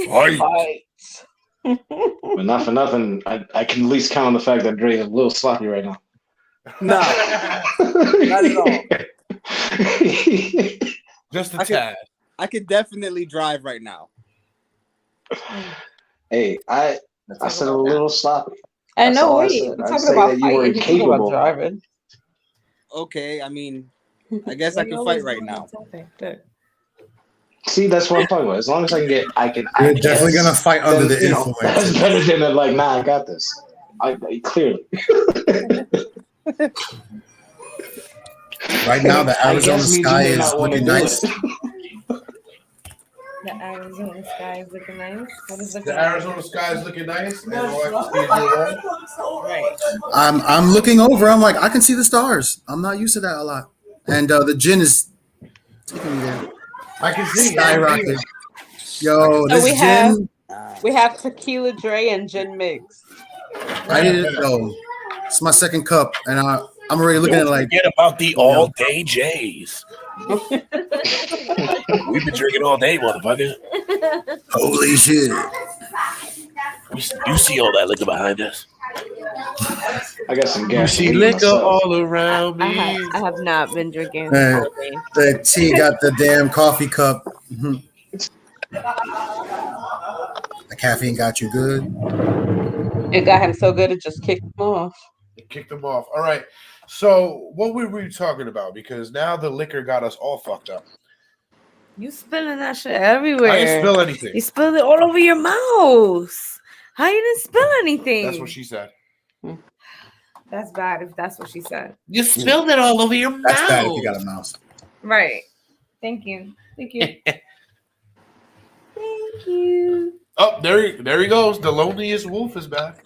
Fight. But not for nothing, I can at least count on the fact that Dre is a little sloppy right now. Nah, not at all. Just a tad. I could definitely drive right now. Hey, I said a little sloppy. I That's know. all I Wait, said. we're I talking say about that you were fighting. You're talking about incapable. driving. Okay, I mean, I guess I can fight right now. See, that's what I'm talking about. As long as I can get, You're definitely gonna fight under the That's influence. better than like, nah, I got this. I clearly. Right now, the I Arizona guess means you sky may is not wanna looking do nice. it. The Arizona sky is looking nice. What is The Arizona sky is looking nice. And all I can see is your wall. Right. I'm looking over. I'm like, I can see the stars. I'm not used to that a lot. And the gin is taking me there. I can see. Skyrocket. Yo, So this we have tequila Dre and gin mix. I didn't know. It's my second cup, and I'm already looking at it like. Forget about the all-day J's. We've been drinking all day, motherfucker. Holy shit! You see all that liquor behind us? I got some You gas. see liquor all around me. I have not been drinking Man, all day. the tea got the damn coffee cup. The caffeine got you good. It got him so good it just kicked him off. Kicked them off. All right. So what were we talking about? Because now the liquor got us all fucked up. You spilling that shit everywhere. I didn't spill anything. You spilled it all over your mouth. How you didn't spill anything? That's what she said. That's bad if that's what she said. You spilled it all over your That's mouth. bad if you got a mouse. Right. Thank you. Thank you. Thank you. Oh, there he goes. The loneliest wolf is back.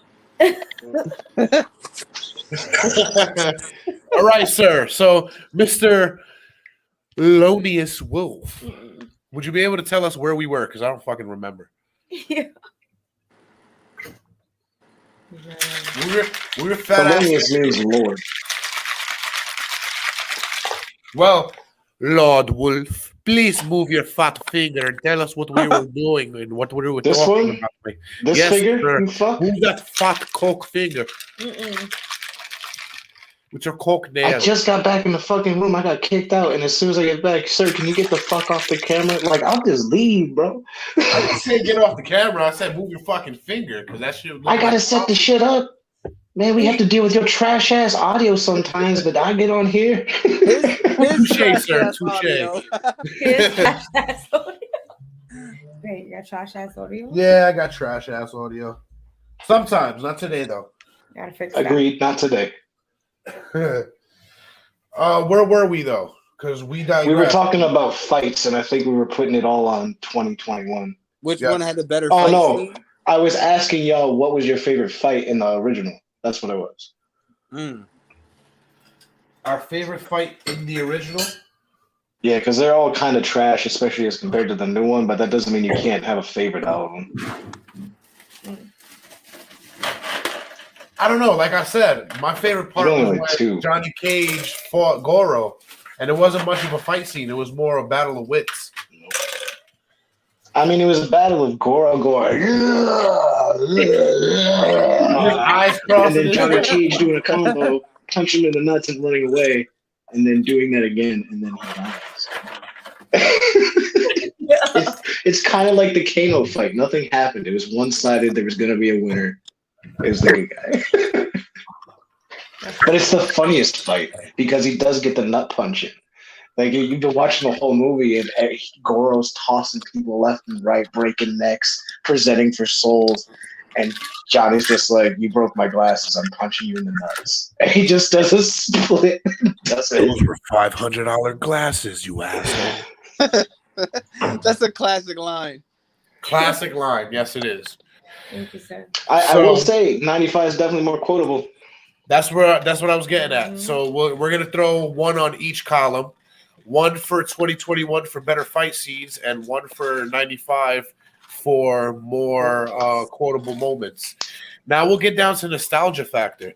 All right, sir. So, Mr. Loneliest Wolf, would you be able to tell us where we were? Because I don't fucking remember. Yeah. We were fat ass. Thelonious means Lord. Well, Lord Wolf, please move your fat finger and tell us what we were doing and what we were This talking one? about. This Yes, figure? sir. You fuck? Move that fat coke finger with your coke I nail. just got back in the fucking room. I got kicked out, and as soon as I get back, sir, can you get the fuck off the camera? Like, I'll just leave, bro. I didn't say get off the camera. I said move your fucking finger because that shit. I gotta set the shit up. Man, we have to deal with your trash ass audio sometimes, but I get on here. Touche, sir. Touche. Wait, you got trash ass audio? Yeah, I got trash ass audio. Sometimes, not today though. Gotta fix that. Agreed, not today. Where were we though? Because we digressed. We were talking about fights, and I think we were putting it all on 2021. Which Yeah. one had the better Oh fight no, scene? I was asking y'all what was your favorite fight in the original. That's what it was. Our favorite fight in the original. Yeah, because they're all kind of trash, especially as compared to the new one. But that doesn't mean you can't have a favorite out of them. I don't know. Like I said, my favorite part There's was only when two. Johnny Cage fought Goro, and it wasn't much of a fight scene. It was more a battle of wits. I mean, it was a battle of Goro. Eyes And crossing. then Johnny Cage doing a combo, punching him in the nuts and running away, and then doing that again, and then he dies. It's kind of like the Kano fight. Nothing happened. It was one-sided. There was going to be a winner. It was the good guy. But it's the funniest fight because he does get the nut punch in. Like, you've been watching the whole movie, and Goro's tossing people left and right, breaking necks, presenting for souls. And Johnny's just like, you broke my glasses. I'm punching you in the nuts. And he just does a split. Does it. Those were $500 glasses, you asshole. That's a classic line. Classic line. Yes, it is. Thank you, sir. I will say, 95 is definitely more quotable. That's what I was getting at. So we're gonna throw one on each column, one for 2021 for better fight scenes, and one for 95 for more quotable moments. Now we'll get down to nostalgia factor.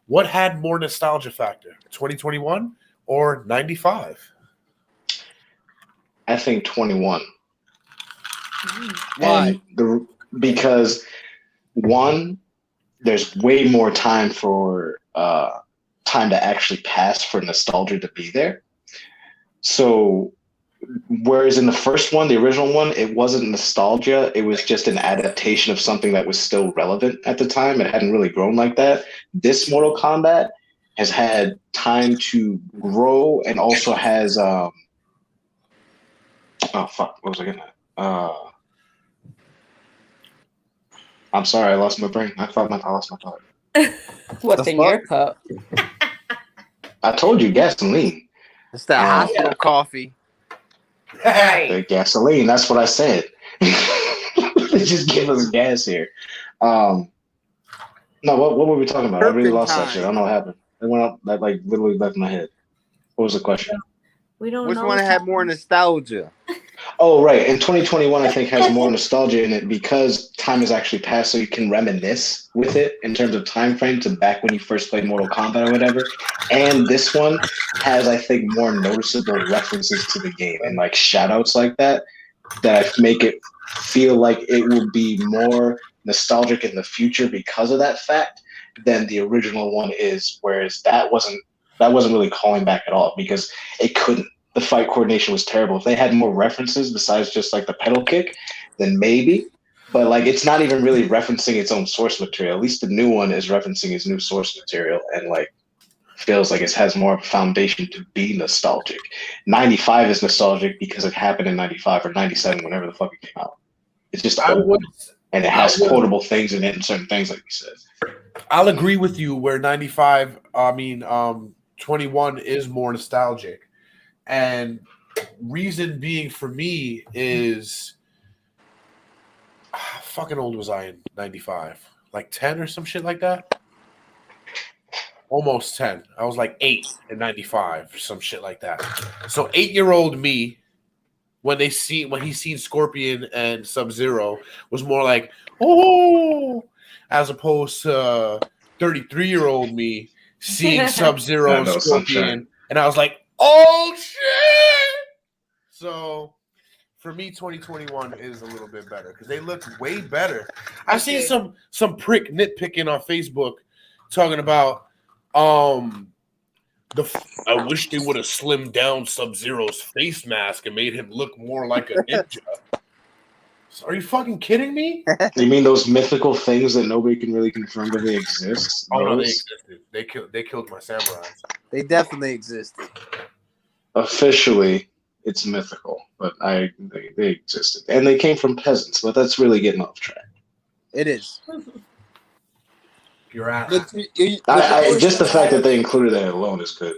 What had more nostalgia factor, 2021 or 95? I think 21. Why? Because one, there's way more time for time to actually pass for nostalgia to be there. So whereas in the first one, the original one, it wasn't nostalgia. It was just an adaptation of something that was still relevant at the time. It hadn't really grown like that. This Mortal Kombat has had time to grow and also has oh fuck, what was I getting at? I'm sorry, I lost my brain. I lost my thought. What's in your cup? I told you gasoline. It's that hospital coffee. Hey, The gasoline, that's what I said. Just give us gas here. No, what were we talking about? I really lost that shit. I don't know what happened. It went up, that like literally left my head. What was the question? We don't Which know. one had more nostalgia? Oh, right. And 2021, I think, has more nostalgia in it because time has actually passed, so you can reminisce with it in terms of time frame to back when you first played Mortal Kombat or whatever. And this one has, I think, more noticeable references to the game and like shout-outs like that make it feel like it will be more nostalgic in the future because of that fact than the original one is. Whereas that wasn't really calling back at all because it couldn't. The fight coordination was terrible. If they had more references besides just like the pedal kick, then maybe. But like, it's not even really referencing its own source material. At least the new one is referencing its new source material, and like feels like it has more of a foundation to be nostalgic. 95 is nostalgic because it happened in 95 or 97, whenever the fuck it came out. It's just old, and it has quotable things in it and certain things, like you said. I'll agree with you where 21 is more nostalgic. And reason being for me is fucking old was I in 95? Like 10 or some shit like that? Almost 10. I was like 8 in 95 or some shit like that. So 8-year-old me, when he seen Scorpion and Sub-Zero, was more like, oh, as opposed to 33-year-old me seeing Sub-Zero and Scorpion, and I was like, oh shit! So for me, 2021 is a little bit better because they look way better. I've seen some prick nitpicking on Facebook talking about I wish they would have slimmed down Sub-Zero's face mask and made him look more like a ninja. So are you fucking kidding me? You mean those mythical things that nobody can really confirm that they exist? Oh no, they existed. They killed my samurais. They definitely existed. Officially, it's mythical, but they existed, and they came from peasants. But that's really getting off track. It is. You're at. Just the fact that they included that alone is good.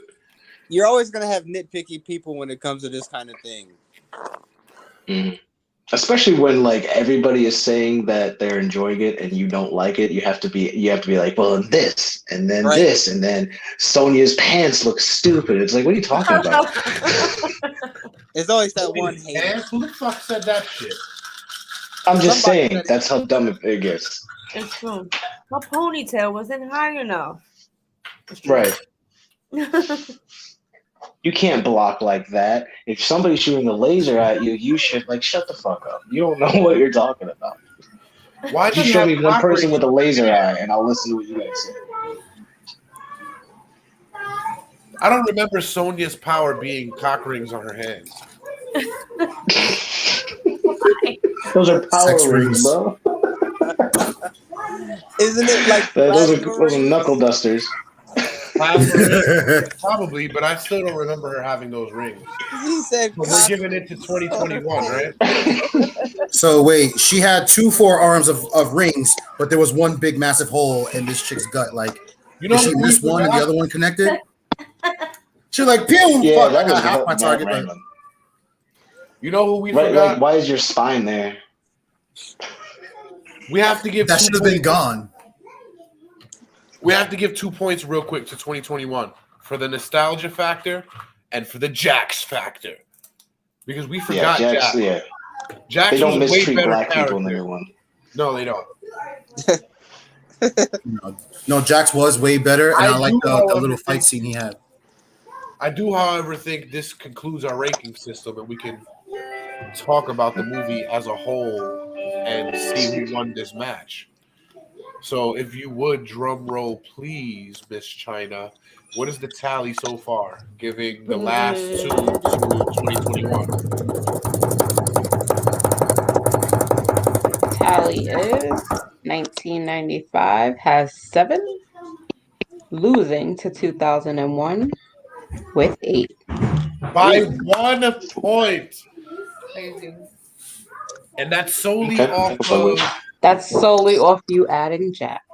You're always gonna have nitpicky people when it comes to this kind of thing. Mm-hmm. Especially when like everybody is saying that they're enjoying it and you don't like it, you have to be like, well, this and then this and then Sonia's pants look stupid. It's like, what are you talking about? It's always that one hater. Who the fuck said that shit? I'm just saying that's how dumb it gets. It's true. My ponytail wasn't high enough. Right. You can't block like that. If somebody's shooting a laser at you, you should like shut the fuck up. You don't know what you're talking about. Why you show me one person with a laser eye, and I'll listen to what you guys say. I don't remember Sonia's power being cock rings on her hands. Those are power rings, bro. Isn't it like those are knuckle dusters? Probably, but I still don't remember her having those rings. He said, we're giving it to 2021, right? So wait, she had 2 forearms of rings, but there was one big massive hole in this chick's gut. Like, did she miss one and the other one connected? She's like, pew! Yeah, fuck, I got half my target. But... You know who we forgot? Like, why is your spine there? We have to give that should have been gone. We have to give 2 points real quick to 2021 for the nostalgia factor and for the Jax factor. Because we forgot Jax. Yeah. Jax they don't was mistreat way better black character. people in the new one. No, they don't. No, Jax was way better, and I like the little fight scene he had. I do, however, think this concludes our ranking system, and we can talk about the movie as a whole and see who won this match. So if you would, drum roll, please, Miss China. What is the tally so far, giving the last 2 to 2021? Tally is 1995 has 7, losing to 2001 with 8. By 1 point. And that's solely off of... That's solely off you adding Jax.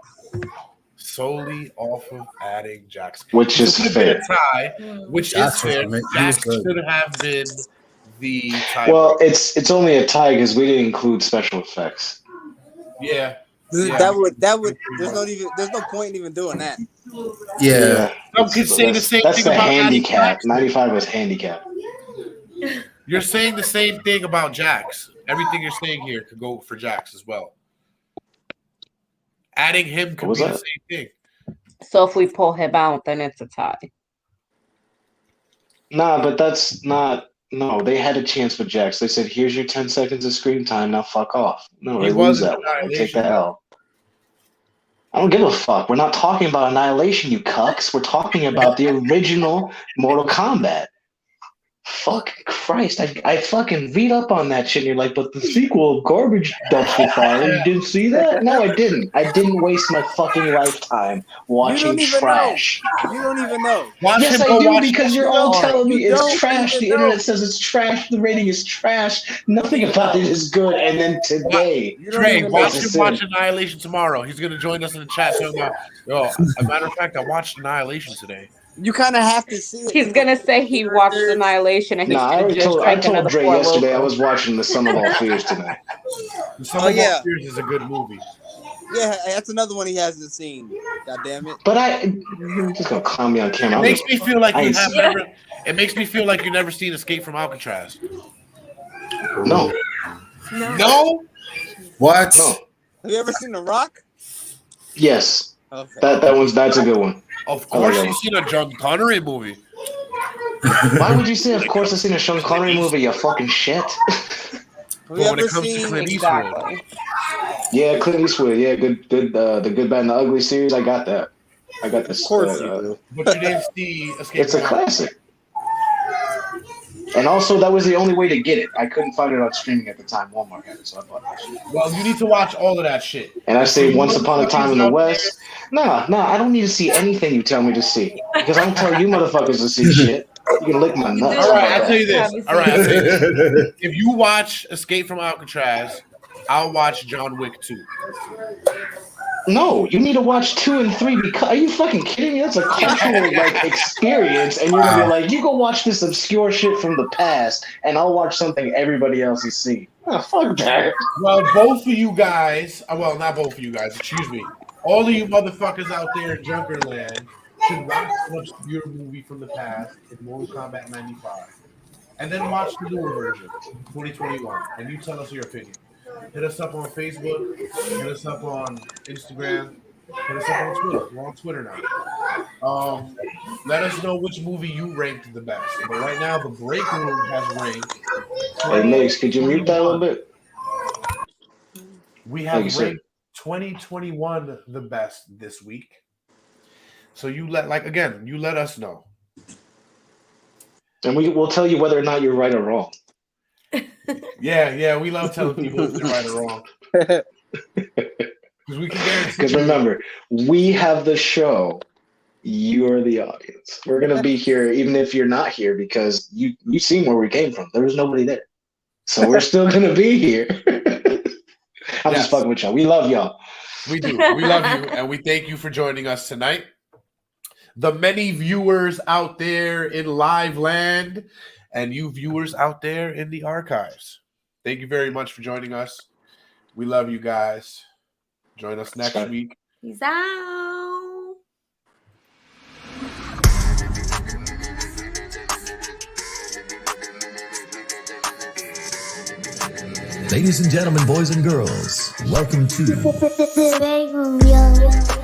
Solely off of adding Jax. Which is fair. A tie, which is fair. Jax should have been the tie. Well, it's only a tie because we didn't include special effects. Yeah. That would there's no point in even doing that. Yeah. Some could say the same That's thing the about handicap. 95 was handicap. You're saying the same thing about Jax. Everything you're saying here could go for Jax as well. Adding him could be the same thing. So if we pull him out, then it's a tie. Nah, but that's not. No, they had a chance for Jax. They said, "Here's your 10 seconds of screen time. Now fuck off." No, they lose that one. They take the L. I don't give a fuck. We're not talking about Annihilation, you cucks. We're talking about the original Mortal Kombat. Fuck Christ. I fucking read up on that shit and you're like, but the sequel, garbage dumpster fire, you didn't see that? No, I didn't. I didn't waste my fucking lifetime watching trash. You don't even know. Yes, I do, because you're all telling me it's trash. The internet says it's trash. The rating is trash. Nothing about it is good. And then today, Trey, watch Annihilation tomorrow. He's going to join us in the chat. So, as a matter of fact, I watched Annihilation today. You kind of have to see it. He's gonna say he watched Annihilation and he's gonna just I told Dre yesterday I was watching The Sum of All Fears tonight. The Sum of All Fears is a good movie. Yeah, that's another one he hasn't seen. God damn it! But you're just gonna clown me on camera. It makes me feel like It makes me feel like you've never seen Escape from Alcatraz. No. What? No. Have you ever seen The Rock? Yes. Okay. That's a good one. Of course, you've seen a John Connery movie. Why would you say, of course, I've seen a Sean Connery movie, you fucking shit? Have you ever seen Clint Eastwood? Yeah, Clint Eastwood. Yeah, good. The Good, Bad, and the Ugly series. I got that. I got this. Of course you do. But you didn't see Escape. It's a classic. And also, that was the only way to get it. I couldn't find it on streaming at the time. Walmart had it, so I bought that shit. Well, you need to watch all of that shit. And I say Once Upon a Time in the West. Nah, I don't need to see anything you tell me to see. Because I don't tell you motherfuckers to see shit. You can lick my nuts. All right, I'll tell you this. If you watch Escape from Alcatraz, I'll watch John Wick 2. No, you need to watch 2 and 3 because are you fucking kidding me? That's a cultural experience, and you're gonna be like, you go watch this obscure shit from the past, and I'll watch something everybody else has seen. Oh, fuck that. Well, both of you guys, well, not both of you guys, excuse me. All of you motherfuckers out there in Junkerland should watch your movie from the past in Mortal Kombat 95, and then watch the newer version, 2021, and you tell us your opinion. Hit us up on Facebook. Hit us up on Instagram. Hit us up on Twitter. We're on Twitter now. Let us know which movie you ranked the best. But right now, the BreakRoom has ranked. Hey, Mace, could you mute that a little bit? We have ranked 2021 the best this week. So you let us know. And we'll tell you whether or not you're right or wrong. Yeah, we love telling people if they're right or wrong. Because remember, we have the show. You're the audience. We're gonna be here even if you're not here because you seen where we came from. There was nobody there, so we're still gonna be here. I'm just fucking with y'all. We love y'all. We do. We love you, and we thank you for joining us tonight. The many viewers out there in live land. And you viewers out there in the archives, thank you very much for joining us. We love you guys. Join us next week. Peace out. Ladies and gentlemen, boys and girls, welcome to BreakRoom, yo.